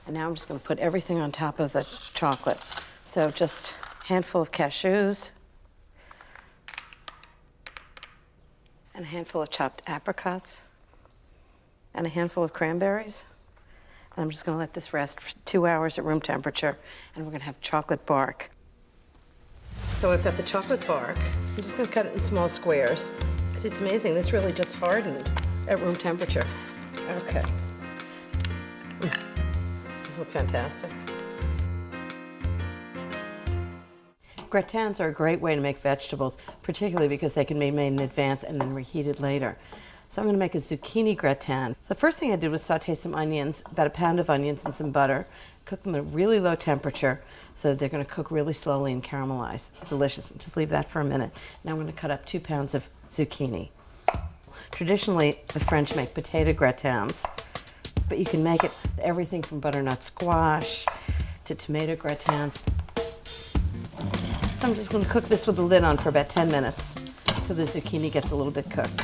And now I'm just going to put everything on top of the chocolate. So just a handful of cashews, and a handful of chopped apricots, and a handful of cranberries. And I'm just going to let this rest for 2 hours at room temperature, and we're going to have chocolate bark. So I've got the chocolate bark. I'm just going to cut it in small squares. See, it's amazing. This really just hardened at room temperature. Okay. This looks fantastic. Gratins are a great way to make vegetables, particularly because they can be made in advance and then reheated later. So I'm going to make a zucchini gratin. The first thing I did was saute some onions, about a pound of onions and some butter, cook them at a really low temperature so that they're going to cook really slowly and caramelize. Delicious. Just leave that for a minute. Now I'm going to cut up 2 pounds of zucchini. Traditionally, the French make potato gratins, but you can make it everything from butternut squash to tomato gratins. So I'm just going to cook this with the lid on for about 10 minutes so the zucchini gets a little bit cooked.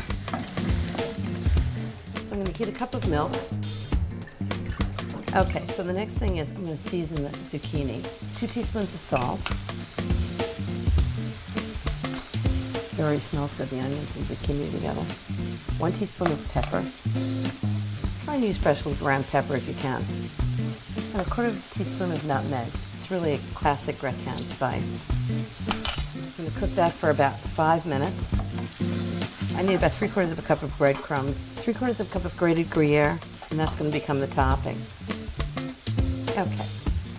So I'm going to heat a cup of milk. Okay, so the next thing is I'm going to season the zucchini. 2 teaspoons of salt. It already smells good, the onions and zucchini together. 1 teaspoon of pepper. Try and use freshly ground pepper if you can. And a 1/4 teaspoon of nutmeg. It's really a classic gratin spice. I'm just going to cook that for about 5 minutes. I need about 3/4 cup of breadcrumbs, 3/4 cup of grated Gruyere, and that's going to become the topping. Okay,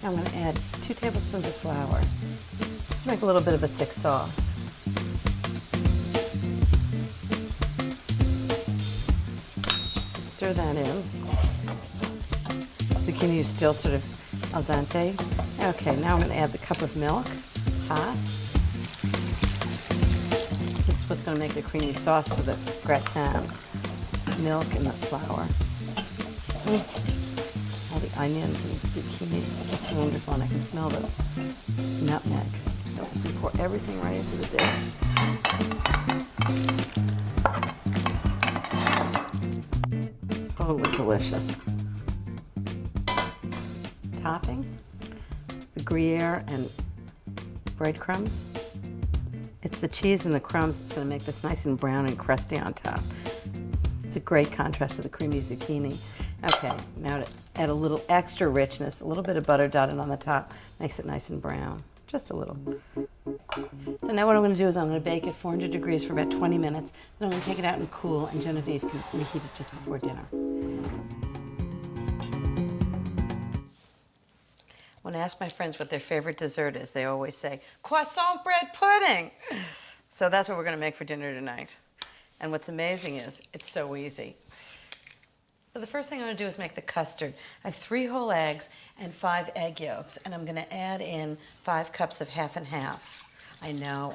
now I'm going to add 2 tablespoons of flour, just to make a little bit of a thick sauce. Just stir that in. Zucchini is still sort of al dente. Okay, now I'm going to add the cup of milk, hot. This is what's going to make the creamy sauce for the gratin. Milk and the flour. All the onions and zucchini, it's just wonderful, and I can smell the nutmeg. So just pour everything right into the dish. Totally delicious. Topping, the Gruyere and breadcrumbs. It's the cheese and the crumbs that's going to make this nice and brown and crusty on top. It's a great contrast to the creamy zucchini. Okay, now to add a little extra richness, a little bit of butter dotted on the top, makes it nice and brown, just a little. So now what I'm going to do is I'm going to bake at 400 degrees for about 20 minutes, then I'm going to take it out and cool, and Genevieve can reheat it just before dinner. When I ask my friends what their favorite dessert is, they always say, croissant bread pudding. So that's what we're going to make for dinner tonight. And what's amazing is it's so easy. So the first thing I'm going to do is make the custard. I have 3 whole eggs and 5 egg yolks, and I'm going to add in 5 cups of half and half. I know,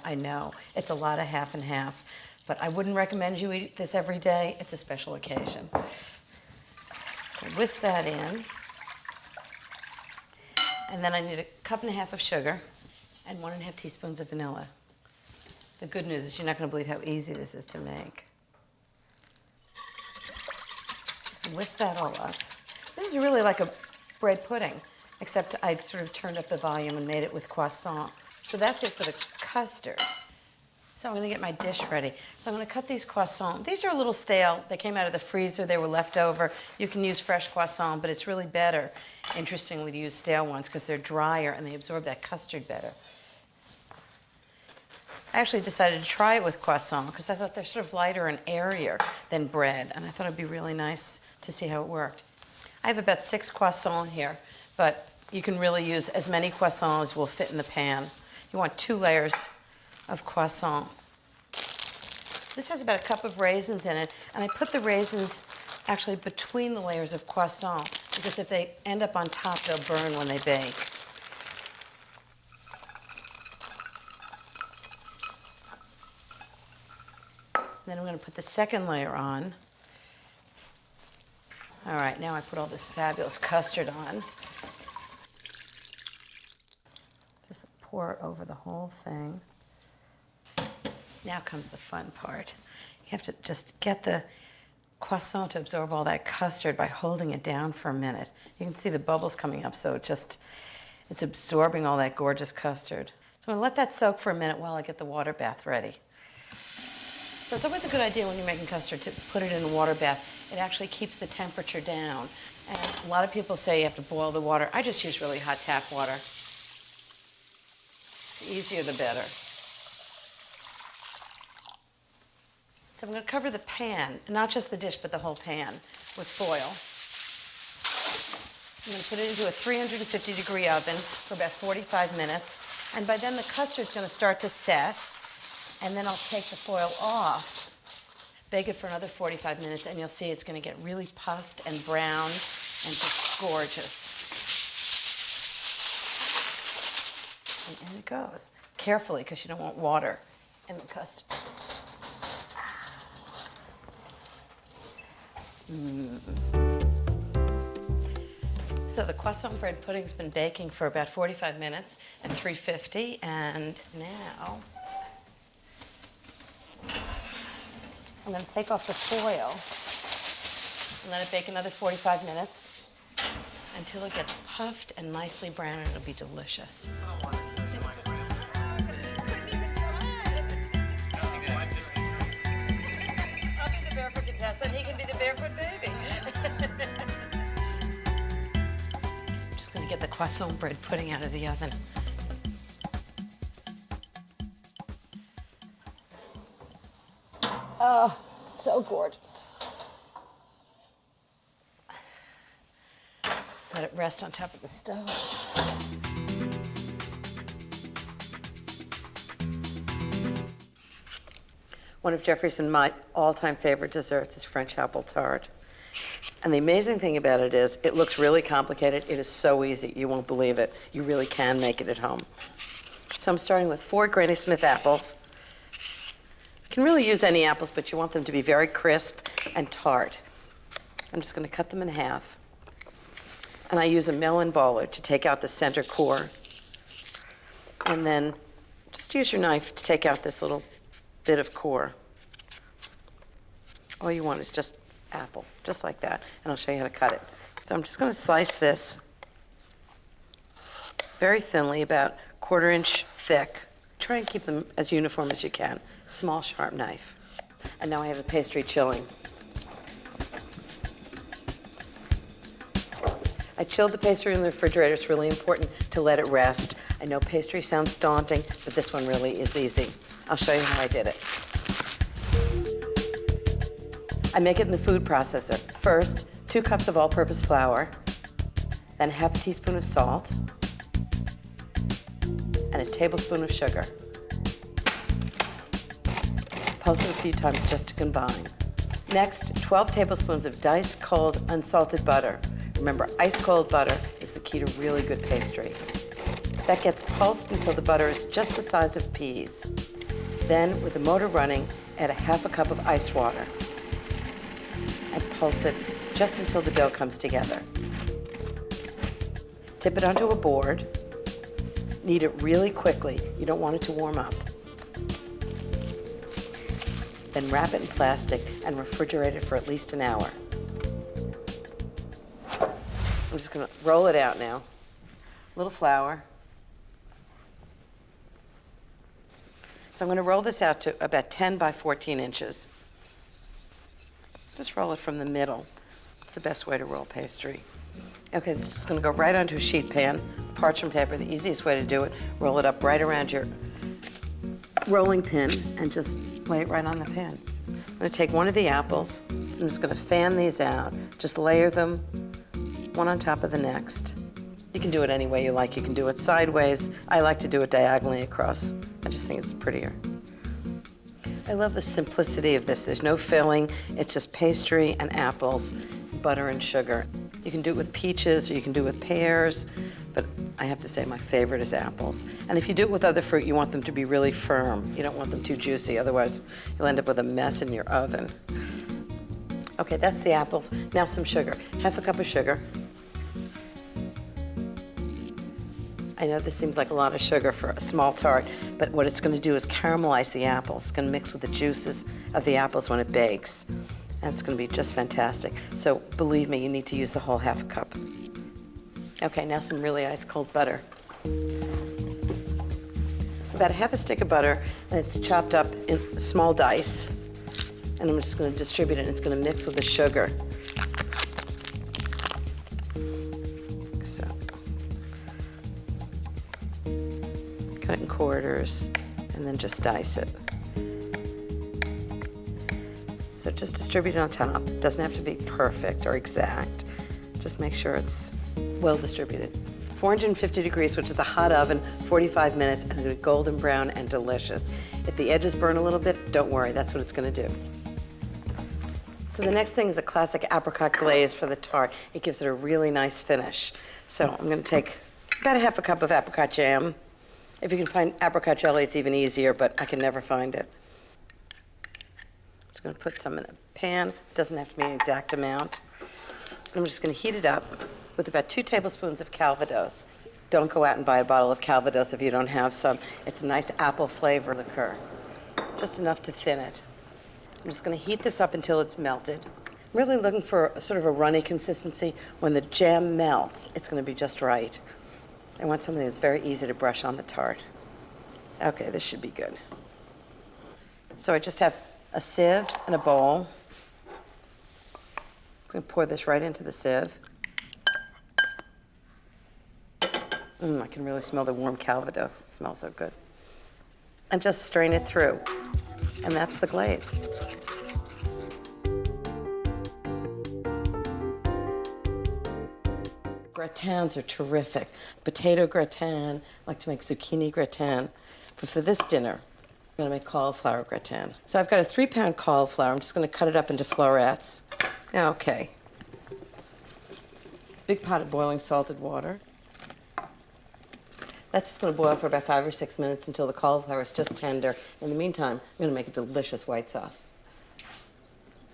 it's a lot of half and half, but I wouldn't recommend you eat this every day. It's a special occasion. Whisk that in. And then I need 1.5 cups of sugar and 1.5 teaspoons of vanilla. The good news is you're not going to believe how easy this is to make. Whisk that all up. This is really like a bread pudding, except I'd sort of turned up the volume and made it with croissant. So that's it for the custard. So I'm gonna get my dish ready. So I'm gonna cut these croissants. These are a little stale. They came out of the freezer, they were left over. You can use fresh croissant, but it's really better, interestingly, to use stale ones because they're drier and they absorb that custard better. I actually decided to try it with croissant because I thought they're sort of lighter and airier than bread, and I thought it'd be really nice to see how it worked. I have about 6 croissants here, but you can really use as many croissants as will fit in the pan. You want 2 layers of croissant. This has about a cup of raisins in it, and I put the raisins actually between the layers of croissant because if they end up on top, they'll burn when they bake. Then I'm going to put the second layer on. All right, now I put all this fabulous custard on. Just pour it over the whole thing. Now comes the fun part. You have to just get the croissant to absorb all that custard by holding it down for a minute. You can see the bubbles coming up, so it's absorbing all that gorgeous custard. So I'm going to let that soak for a minute while I get the water bath ready. So it's always a good idea when you're making custard to put it in a water bath. It actually keeps the temperature down. And a lot of people say you have to boil the water. I just use really hot tap water. The easier the better. So I'm going to cover the pan, not just the dish, but the whole pan, with foil. I'm going to put it into a 350-degree oven for about 45 minutes. And by then the custard's going to start to set. And then I'll take the foil off, bake it for another 45 minutes, and you'll see it's going to get really puffed and brown and just gorgeous. And in it goes. Carefully, because you don't want water in the custard. So the croissant bread pudding's been baking for about 45 minutes at 350, and now I'm going to take off the foil and let it bake another 45 minutes until it gets puffed and nicely brown, and it'll be delicious. I'll be the Barefoot Contessa, and he can be the Barefoot baby. I'm just going to get the croissant bread pudding out of the oven. Oh, it's so gorgeous. Let it rest on top of the stove. One of Jeffrey's and my all-time favorite desserts is French apple tart. And the amazing thing about it is it looks really complicated. It is so easy. You won't believe it. You really can make it at home. So I'm starting with 4 Granny Smith apples. You can really use any apples, but you want them to be very crisp and tart. I'm just going to cut them in half. And I use a melon baller to take out the center core. And then just use your knife to take out this little bit of core. All you want is just apple, just like that. And I'll show you how to cut it. So I'm just going to slice this very thinly, about 1/4 inch thick. Try and keep them as uniform as you can. Small, sharp knife. And now I have the pastry chilling. I chilled the pastry in the refrigerator. It's really important to let it rest. I know pastry sounds daunting, but this one really is easy. I'll show you how I did it. I make it in the food processor. First, 2 cups of all-purpose flour, then 1/2 teaspoon of salt, and a tablespoon of sugar. Pulse it a few times just to combine. Next, 12 tablespoons of diced cold unsalted butter. Remember, ice cold butter is the key to really good pastry. That gets pulsed until the butter is just the size of peas. Then, with the motor running, add 1/2 cup of ice water and pulse it just until the dough comes together. Tip it onto a board. Knead it really quickly. You don't want it to warm up. Then wrap it in plastic and refrigerate it for at least an hour. I'm just going to roll it out now. A little flour. So I'm going to roll this out to about 10 by 14 inches. Just roll it from the middle. It's the best way to roll pastry. Okay, this is just going to go right onto a sheet pan, parchment paper, the easiest way to do it. Roll it up right around your rolling pin and just lay it right on the pan. I'm going to take one of the apples. I'm just going to fan these out. Just layer them one on top of the next. You can do it any way you like. You can do it sideways. I like to do it diagonally across. I just think it's prettier. I love the simplicity of this. There's no filling. It's just pastry and apples, butter and sugar. You can do it with peaches or you can do it with pears, but I have to say my favorite is apples. And if you do it with other fruit, you want them to be really firm. You don't want them too juicy, otherwise you'll end up with a mess in your oven. Okay, that's the apples. Now some sugar. Half a cup of sugar. I know this seems like a lot of sugar for a small tart, but what it's going to do is caramelize the apples. It's going to mix with the juices of the apples when it bakes, and it's going to be just fantastic. So believe me, you need to use the whole half a cup. Okay, now some really ice cold butter. About a half a stick of butter, and it's chopped up in small dice, and I'm just going to distribute it, and it's going to mix with the sugar. Cut it in quarters, and then just dice it. So just distribute it on top. It doesn't have to be perfect or exact. Just make sure it's well distributed. 450 degrees, which is a hot oven, 45 minutes, and it'll be golden brown and delicious. If the edges burn a little bit, don't worry, that's what it's gonna do. So the next thing is a classic apricot glaze for the tart. It gives it a really nice finish. So I'm gonna take about a half a cup of apricot jam. If you can find apricot jelly, it's even easier, but I can never find it. I'm just gonna put some in a pan. It doesn't have to be an exact amount. I'm just gonna heat it up with about 2 tablespoons of Calvados. Don't go out and buy a bottle of Calvados if you don't have some. It's a nice apple flavor liqueur, just enough to thin it. I'm just gonna heat this up until it's melted. I'm really looking for sort of a runny consistency. When the jam melts, it's gonna be just right. I want something that's very easy to brush on the tart. Okay, this should be good. So I just have a sieve and a bowl. I'm gonna pour this right into the sieve. I can really smell the warm Calvados. It smells so good. And just strain it through. And that's the glaze. Gratins are terrific. Potato gratin, I like to make zucchini gratin. But for this dinner, I'm gonna make cauliflower gratin. So I've got a 3-pound cauliflower. I'm just gonna cut it up into florets. Okay. Big pot of boiling salted water. That's just gonna boil for about 5 or 6 minutes until the cauliflower is just tender. In the meantime, I'm gonna make a delicious white sauce.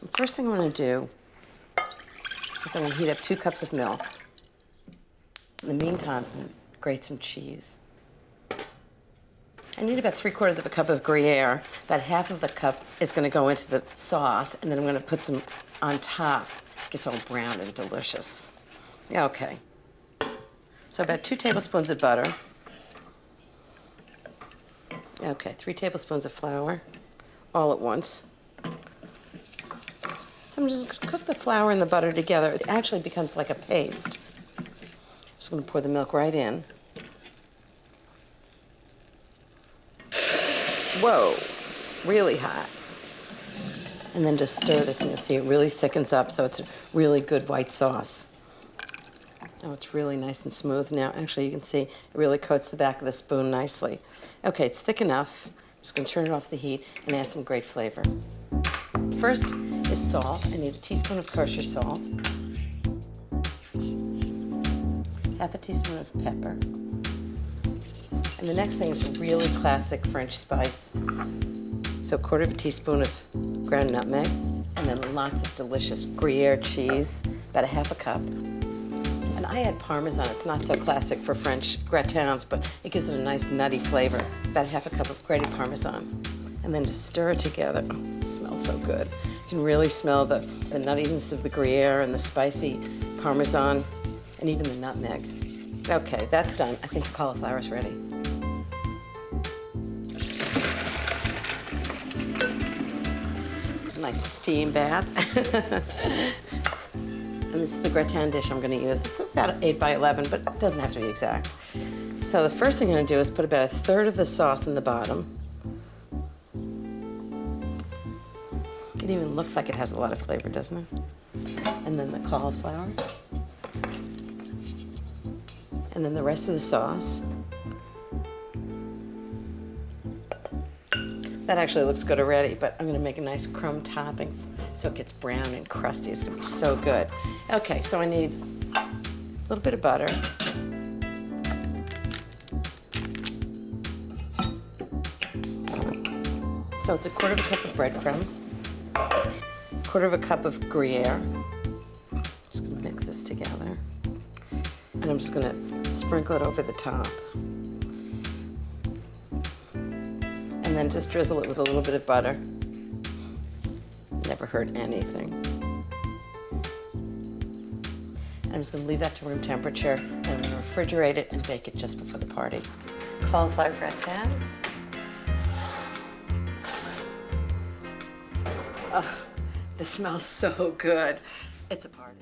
The first thing I'm gonna do is I'm gonna heat up 2 cups of milk. In the meantime, I'm gonna grate some cheese. I need about 3/4 of a cup of Gruyere. About half of the cup is gonna go into the sauce, and then I'm gonna put some on top. It gets all brown and delicious. Okay. So about 2 tablespoons of butter. Okay, 3 tablespoons of flour, all at once. So I'm just gonna cook the flour and the butter together. It actually becomes like a paste. Just gonna pour the milk right in. Whoa, really hot. And then just stir this and you'll see it really thickens up, so it's a really good white sauce. Oh, it's really nice and smooth now. Actually, you can see it really coats the back of the spoon nicely. Okay, it's thick enough. I'm just gonna turn it off the heat and add some great flavor. First is salt. I need a teaspoon of kosher salt. Half a teaspoon of pepper. And the next thing is really classic French spice. So 1/4 teaspoon of ground nutmeg, and then lots of delicious Gruyere cheese, about a half a cup. And I add Parmesan. It's not so classic for French gratins, but it gives it a nice nutty flavor. About a half a cup of grated Parmesan. And then just stir it together. Oh, it smells so good. You can really smell the nuttiness of the Gruyere and the spicy Parmesan, and even the nutmeg. Okay, that's done. I think the cauliflower is ready. nice steam bath. And this is the gratin dish I'm gonna use. It's about 8 by 11, but it doesn't have to be exact. So the first thing I'm gonna do is put about 1/3 of the sauce in the bottom. It even looks like it has a lot of flavor, doesn't it? And then the cauliflower. And then the rest of the sauce. That actually looks good already, but I'm gonna make a nice crumb topping so it gets brown and crusty. It's gonna be so good. Okay, so I need a little bit of butter. So it's 1/4 cup of breadcrumbs, 1/4 cup of Gruyere. Just gonna mix this together. And I'm just gonna sprinkle it over the top. And then just drizzle it with a little bit of butter. Never hurt anything. And I'm just gonna leave that to room temperature, and I'm gonna refrigerate it and bake it just before the party. Cauliflower gratin. Oh, this smells so good. It's a party.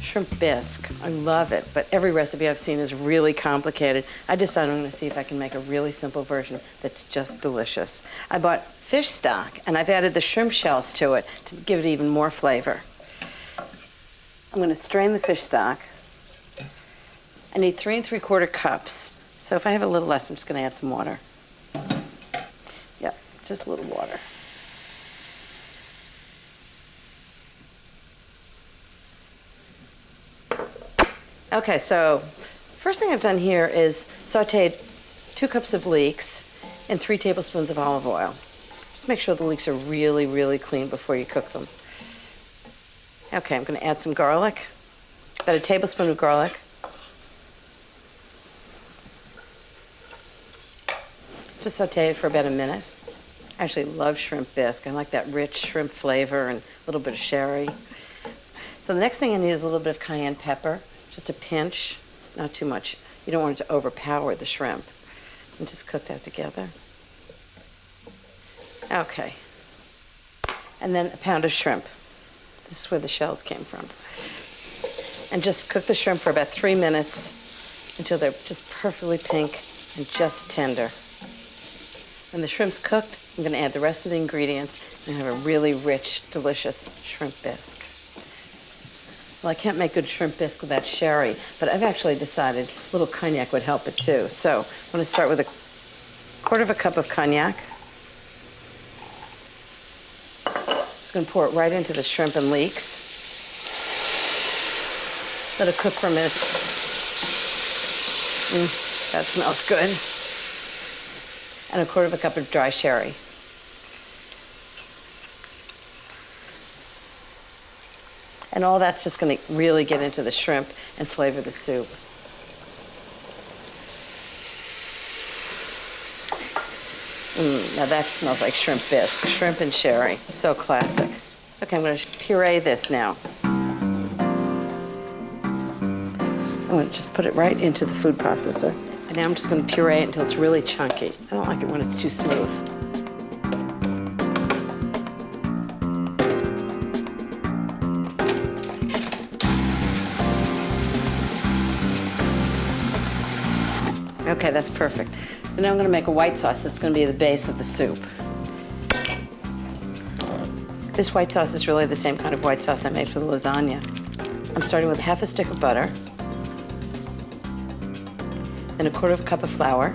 Shrimp bisque, I love it, but every recipe I've seen is really complicated. I decided I'm gonna see if I can make a really simple version that's just delicious. I bought fish stock, and I've added the shrimp shells to it to give it even more flavor. I'm gonna strain the fish stock. I need 3 3/4 cups. So if I have a little less, I'm just gonna add some water. Yep, just a little water. Okay, so first thing I've done here is sauteed 2 cups of leeks and 3 tablespoons of olive oil. Just make sure the leeks are really, really clean before you cook them. Okay, I'm gonna add some garlic, about 1 tablespoon of garlic. Just saute it for about 1 minute. I actually love shrimp bisque. I like that rich shrimp flavor and a little bit of sherry. So the next thing I need is a little bit of cayenne pepper. Just a pinch, not too much. You don't want it to overpower the shrimp. And just cook that together. Okay. And then 1 pound of shrimp. This is where the shells came from. And just cook the shrimp for about 3 minutes until they're just perfectly pink and just tender. When the shrimp's cooked, I'm gonna add the rest of the ingredients and have a really rich, delicious shrimp bisque. Well, I can't make good shrimp bisque without sherry, but I've actually decided a little cognac would help it too. So I'm going to start with 1/4 cup of cognac. Just going to pour it right into the shrimp and leeks. Let it cook for a minute. That smells good. And 1/4 cup of dry sherry. And all that's just gonna really get into the shrimp and flavor the soup. Now that smells like shrimp bisque. Shrimp and sherry, so classic. Okay, I'm gonna puree this now. I'm gonna just put it right into the food processor. And now I'm just gonna puree it until it's really chunky. I don't like it when it's too smooth. Okay, that's perfect. So now I'm gonna make a white sauce that's gonna be the base of the soup. This white sauce is really the same kind of white sauce I made for the lasagna. I'm starting with 1/2 stick of butter, and 1/4 cup of flour.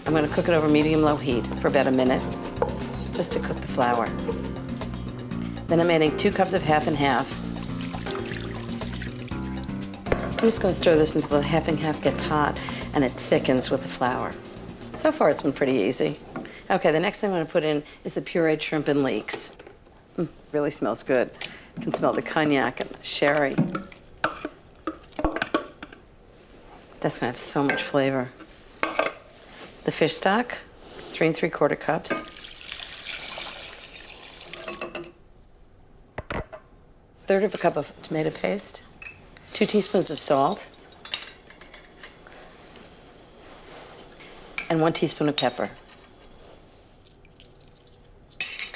I'm gonna cook it over medium-low heat for about 1 minute, just to cook the flour. Then I'm adding 2 cups of half and half. I'm just gonna stir this until the half and half gets hot and it thickens with the flour. So far it's been pretty easy. Okay, the next thing I'm gonna put in is the pureed shrimp and leeks. Really smells good. You can smell the cognac and the sherry. That's gonna have so much flavor. The fish stock, 3 3/4 cups. 1/3 of a cup of tomato paste, 2 teaspoons of salt, and 1 teaspoon of pepper.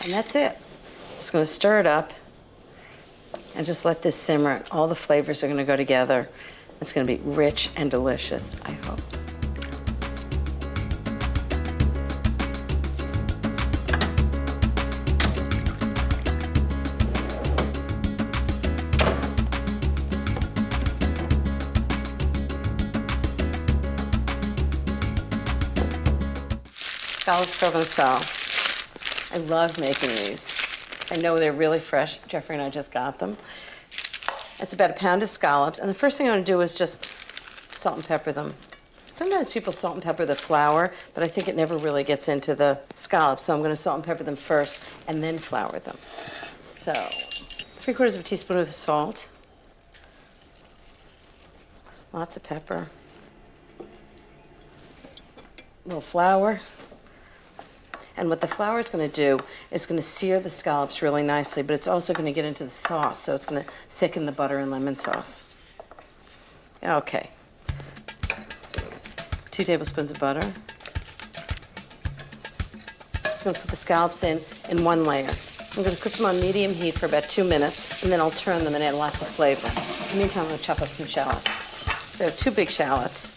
And that's it. Just going to stir it up and just let this simmer. All the flavors are going to go together. It's going to be rich and delicious, I hope. Scallops Provencal. I love making these. I know they're really fresh. Jeffrey and I just got them. It's about 1 pound of scallops, and the first thing I'm going to do is just salt and pepper them. Sometimes people salt and pepper the flour, but I think it never really gets into the scallops, so I'm going to salt and pepper them first and then flour them. So, 3/4 of a teaspoon of salt, lots of pepper, a little flour. And what the flour is going to do is going to sear the scallops really nicely, but it's also going to get into the sauce, so it's going to thicken the butter and lemon sauce. Okay. 2 tablespoons of butter. Just going to put the scallops in 1 layer. I'm going to cook them on medium heat for about 2 minutes, and then I'll turn them and add lots of flavor. In the meantime, I'm going to chop up some shallots. So 2 big shallots.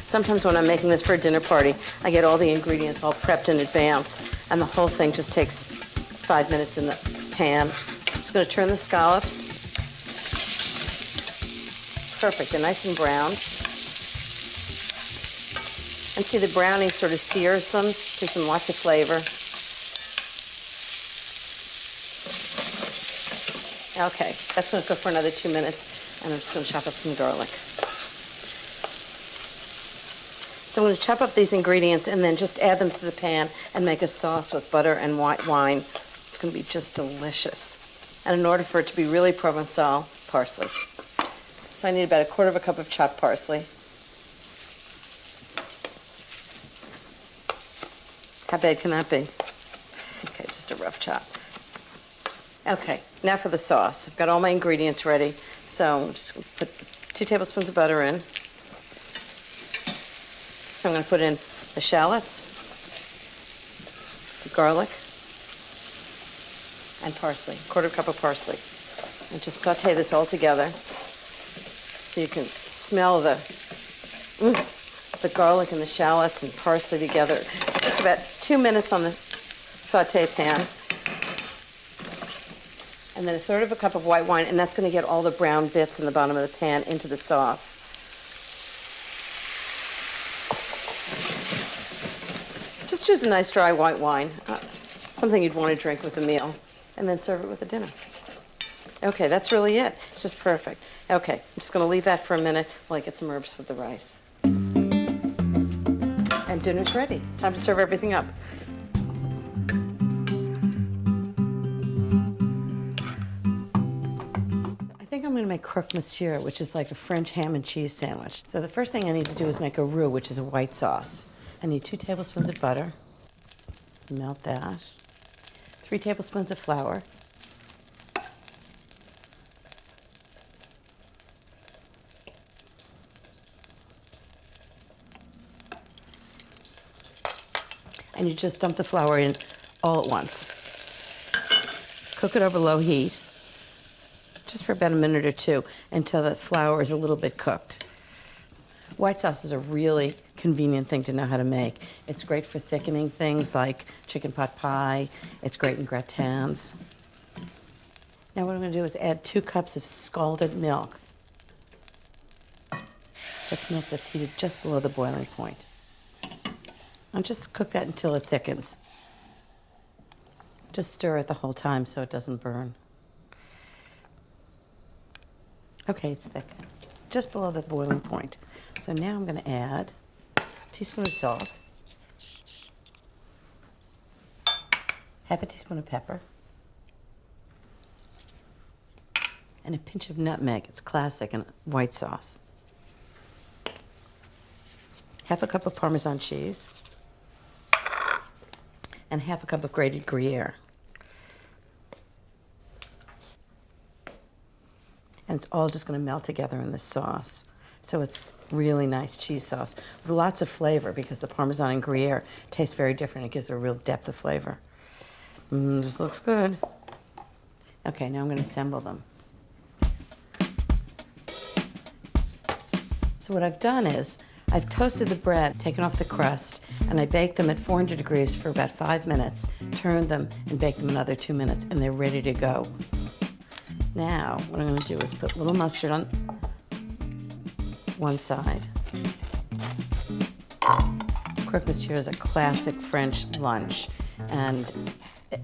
Sometimes when I'm making this for a dinner party, I get all the ingredients all prepped in advance, and the whole thing just takes 5 minutes in the pan. I'm just going to turn the scallops. Perfect, they're nice and brown. And see, the browning sort of sears them, gives them lots of flavor. Okay, that's going to cook for another 2 minutes, and I'm just going to chop up some garlic. So I'm going to chop up these ingredients and then just add them to the pan and make a sauce with butter and white wine. It's going to be just delicious. And in order for it to be really Provençal, parsley. So I need about 1/4 of a cup of chopped parsley. How bad can that be? Okay, just a rough chop. Okay, now for the sauce. I've got all my ingredients ready. So I'm just going to put 2 tablespoons of butter in. I'm going to put in the shallots, the garlic, and parsley, 1/4 cup of parsley. And just saute this all together so you can smell the garlic and the shallots and parsley together. Just about 2 minutes on the saute pan. And then 1/3 of a cup of white wine, and that's going to get all the brown bits in the bottom of the pan into the sauce. Just choose a nice dry white wine, something you'd want to drink with a meal, and then serve it with a dinner. Okay, that's really it. It's just perfect. Okay, I'm just going to leave that for a minute while I get some herbs with the rice. And dinner's ready. Time to serve everything up. I think I'm going to make Croque Monsieur, which is like a French ham and cheese sandwich. So the first thing I need to do is make a roux, which is a white sauce. I need 2 tablespoons of butter. Melt that. 3 tablespoons of flour. And you just dump the flour in all at once. Cook it over low heat, just for about a minute or 2, until the flour is a little bit cooked. White sauce is a really convenient thing to know how to make. It's great for thickening things like chicken pot pie. It's great in gratins. Now what I'm going to do is add 2 cups of scalded milk. That's milk that's heated just below the boiling point. And just cook that until it thickens. Just stir it the whole time so it doesn't burn. Okay, it's thick. Just below the boiling point. So now I'm going to add a teaspoon of salt, half a teaspoon of pepper, and a pinch of nutmeg. It's classic in white sauce. Half a cup of Parmesan cheese, and half a cup of grated Gruyere. And it's all just going to melt together in this sauce. So it's really nice cheese sauce with lots of flavor because the Parmesan and Gruyere taste very different. It gives it a real depth of flavor. This looks good. Okay, now I'm going to assemble them. So what I've done is I've toasted the bread, taken off the crust, and I baked them at 400 degrees for about 5 minutes, turned them, and baked them another 2 minutes, and they're ready to go. Now, what I'm going to do is put a little mustard on one side. Croque Monsieur is a classic French lunch, and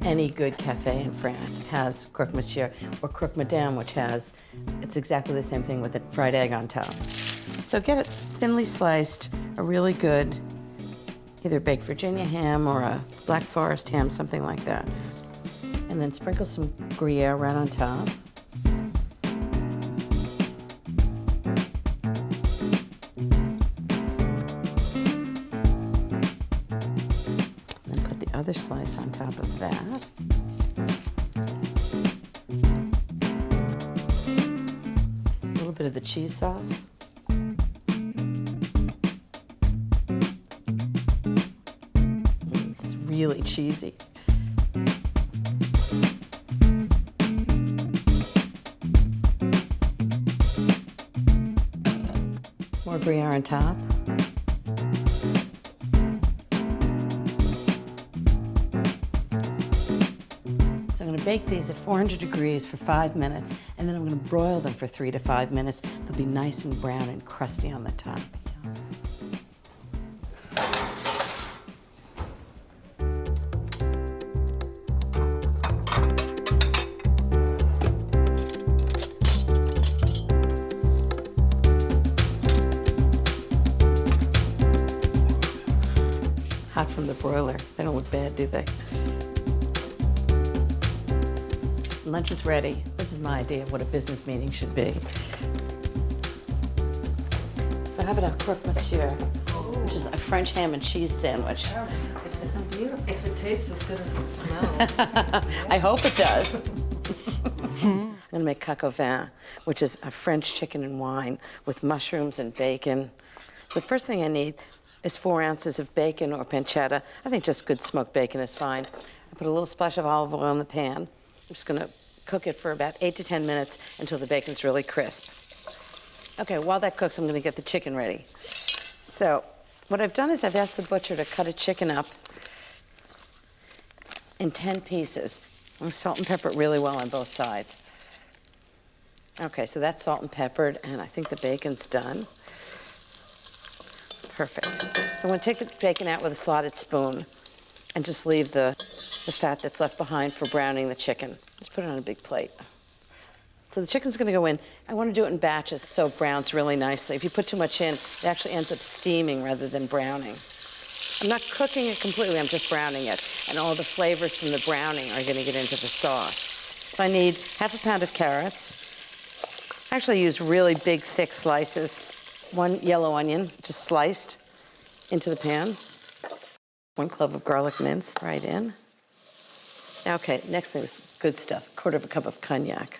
any good cafe in France has Croque Monsieur, or Croque Madame, which has, it's exactly the same thing with a fried egg on top. So get it thinly sliced, a really good, either baked Virginia ham or a Black Forest ham, something like that. And then sprinkle some Gruyere right on top. Other slice on top of that. A little bit of the cheese sauce. This is really cheesy. More Gruyere on top. Bake these at 400 degrees for 5 minutes, and then I'm going to broil them for 3 to 5 minutes. They'll be nice and brown and crusty on the top. Hot from the broiler. They don't look bad, do they? Lunch is ready. This is my idea of what a business meeting should be. So how about a Croque Monsieur, which is a French ham and cheese sandwich. If it tastes as good as it smells. I hope it does. I'm gonna make Coq Au Vin, which is a French chicken and wine with mushrooms and bacon. The first thing I need is 4 ounces of bacon or pancetta. I think just good smoked bacon is fine. I put a little splash of olive oil in the pan. I'm just gonna cook it for about 8 to 10 minutes until the bacon's really crisp. Okay, while that cooks, I'm gonna get the chicken ready. So what I've done is I've asked the butcher to cut a chicken up in 10 pieces. I'm gonna salt and pepper it really well on both sides. Okay, so that's salt and peppered, and I think the bacon's done. Perfect. So I'm gonna take the bacon out with a slotted spoon and just leave the fat that's left behind for browning the chicken. Just put it on a big plate. So the chicken's gonna go in. I wanna do it in batches so it browns really nicely. If you put too much in, it actually ends up steaming rather than browning. I'm not cooking it completely, I'm just browning it. And all the flavors from the browning are gonna get into the sauce. So I need half a pound of carrots. I actually use really big, thick slices. 1 yellow onion, just sliced into the pan. 1 clove of garlic minced right in. Okay, next thing is good stuff, 1/4 cup of cognac.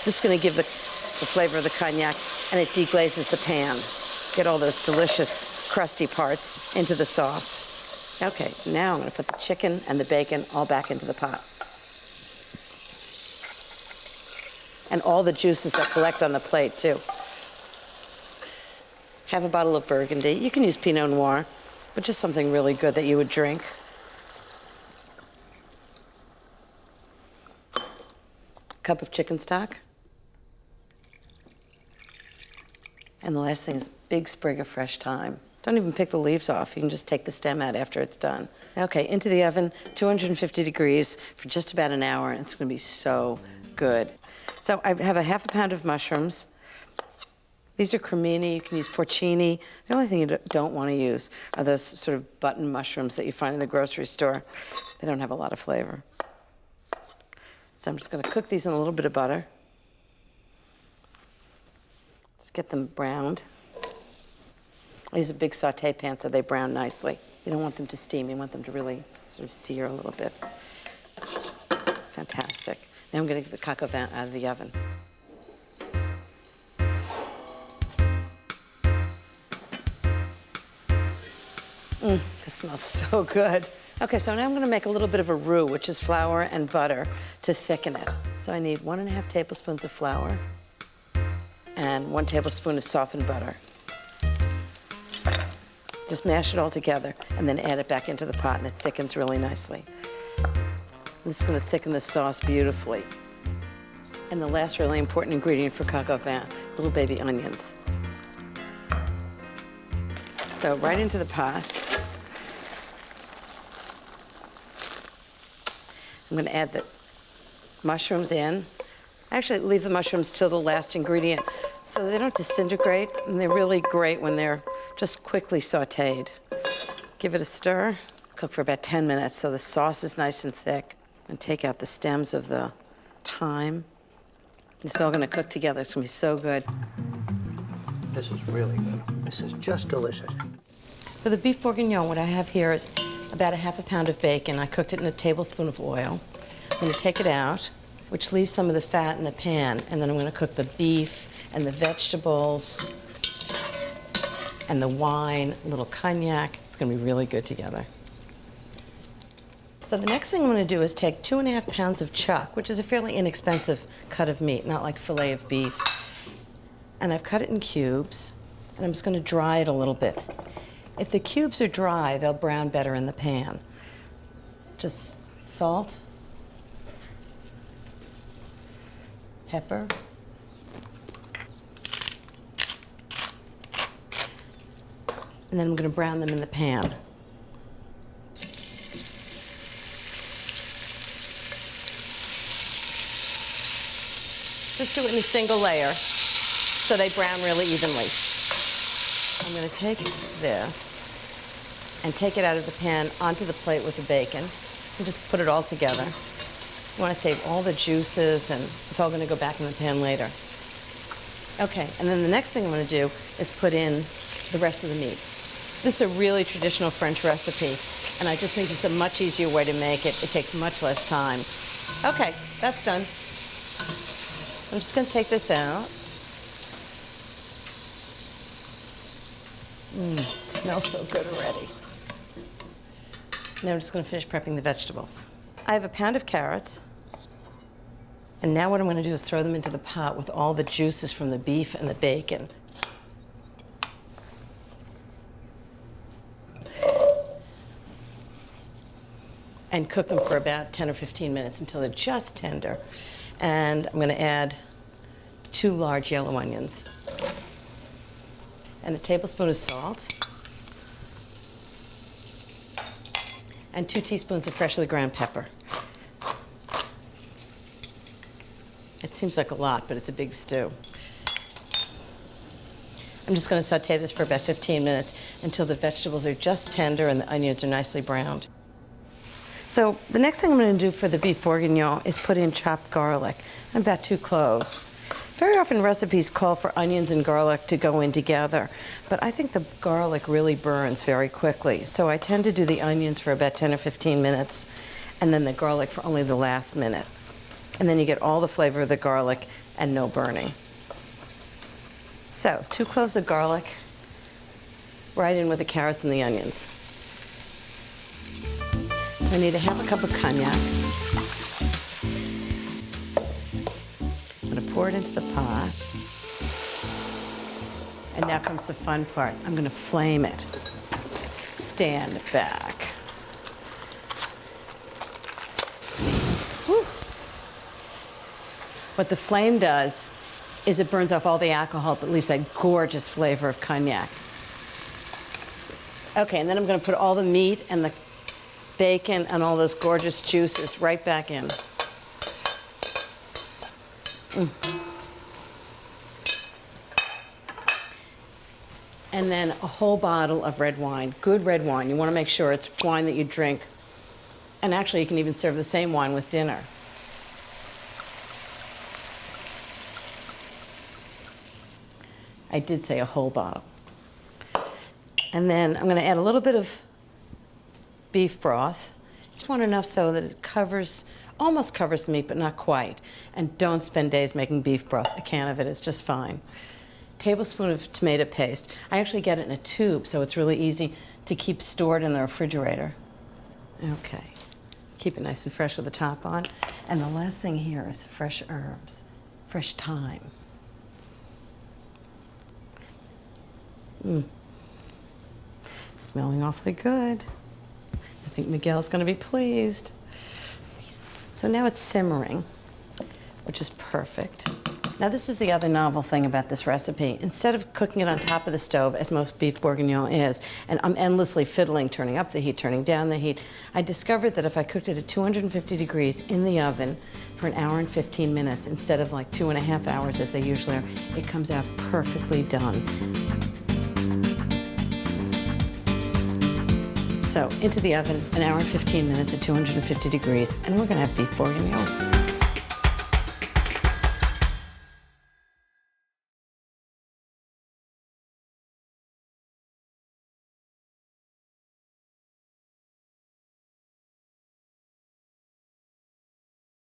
This is gonna give the flavor of the cognac, and it deglazes the pan. Get all those delicious crusty parts into the sauce. Okay, now I'm gonna put the chicken and the bacon all back into the pot. And all the juices that collect on the plate too. Have a bottle of Burgundy. You can use Pinot Noir, but just something really good that you would drink. Cup of chicken stock. And the last thing is a big sprig of fresh thyme. Don't even pick the leaves off. You can just take the stem out after it's done. Okay, into the oven, 250 degrees for just about an hour, and it's gonna be so good. So I have a half a pound of mushrooms. These are cremini, you can use porcini. The only thing you don't want to use are those sort of button mushrooms that you find in the grocery store. They don't have a lot of flavor. So I'm just going to cook these in a little bit of butter. Just get them browned. I use a big saute pan so they brown nicely. You don't want them to steam, you want them to really sort of sear a little bit. Fantastic. Now I'm going to get the Coq Au Vin out of the oven. This smells so good. Okay, so now I'm going to make a little bit of a roux, which is flour and butter to thicken it. So I need 1½ tablespoons of flour and 1 tablespoon of softened butter. Just mash it all together and then add it back into the pot, and it thickens really nicely. This is going to thicken the sauce beautifully. And the last really important ingredient for Coq Au Vin, little baby onions. So right into the pot. I'm going to add the mushrooms in. I actually leave the mushrooms till the last ingredient so they don't disintegrate, and they're really great when they're just quickly sautéed. Give it a stir. Cook for about 10 minutes so the sauce is nice and thick. And take out the stems of the thyme. It's all going to cook together. It's going to be so good. This is really good. This is just delicious. For the beef bourguignon, what I have here is about ½ pound of bacon. I cooked it in a tablespoon of oil. I'm going to take it out, which leaves some of the fat in the pan, and then I'm going to cook the beef and the vegetables and the wine, a little cognac. It's going to be really good together. So the next thing I'm going to do is take 2½ pounds of chuck, which is a fairly inexpensive cut of meat, not like filet of beef. And I've cut it in cubes, and I'm just going to dry it a little bit. If the cubes are dry, they'll brown better in the pan. Just salt, pepper, and then I'm going to brown them in the pan. Just do it in a single layer so they brown really evenly. I'm going to take this and take it out of the pan onto the plate with the bacon and just put it all together. You want to save all the juices, and it's all going to go back in the pan later. Okay, and then the next thing I'm going to do is put in the rest of the meat. This is a really traditional French recipe, and I just think it's a much easier way to make it. It takes much less time. Okay, that's done. I'm just going to take this out. It smells so good already. Now I'm just going to finish prepping the vegetables. I have a pound of carrots. And now what I'm going to do is throw them into the pot with all the juices from the beef and the bacon. And cook them for about 10 or 15 minutes until they're just tender. And I'm going to add 2 large yellow onions and a tablespoon of salt and 2 teaspoons of freshly ground pepper. It seems like a lot, but it's a big stew. I'm just going to saute this for about 15 minutes until the vegetables are just tender and the onions are nicely browned. So the next thing I'm going to do for the beef bourguignon is put in chopped garlic, and about 2 cloves. Very often recipes call for onions and garlic to go in together, but I think the garlic really burns very quickly. So I tend to do the onions for about 10 or 15 minutes, and then the garlic for only the last minute. And then you get all the flavor of the garlic and no burning. So 2 cloves of garlic, right in with the carrots and the onions. So I need ½ cup of cognac. I'm going to pour it into the pot. And now comes the fun part. I'm going to flame it. Stand back. Whew. What the flame does is it burns off all the alcohol but leaves that gorgeous flavor of cognac. Okay, and then I'm going to put all the meat and the bacon and all those gorgeous juices right back in. And then a whole bottle of red wine, good red wine. You want to make sure it's wine that you drink. And actually, you can even serve the same wine with dinner. I did say a whole bottle. And then I'm going to add a little bit of beef broth. Just want enough so that it covers, almost covers the meat, but not quite. And don't spend days making beef broth. A can of it is just fine. Tablespoon of tomato paste. I actually get it in a tube, so it's really easy to keep stored in the refrigerator. Okay. Keep it nice and fresh with the top on. And the last thing here is fresh herbs, fresh thyme. Smelling awfully good. I think Miguel's going to be pleased. So now it's simmering, which is perfect. Now this is the other novel thing about this recipe. Instead of cooking it on top of the stove, as most beef bourguignon is, and I'm endlessly fiddling, turning up the heat, turning down the heat, I discovered that if I cooked it at 250 degrees in the oven for an hour and 15 minutes, instead of like 2.5 hours as they usually are, it comes out perfectly done. So into the oven, an hour and 15 minutes at 250 degrees, and we're gonna have beef bourguignon.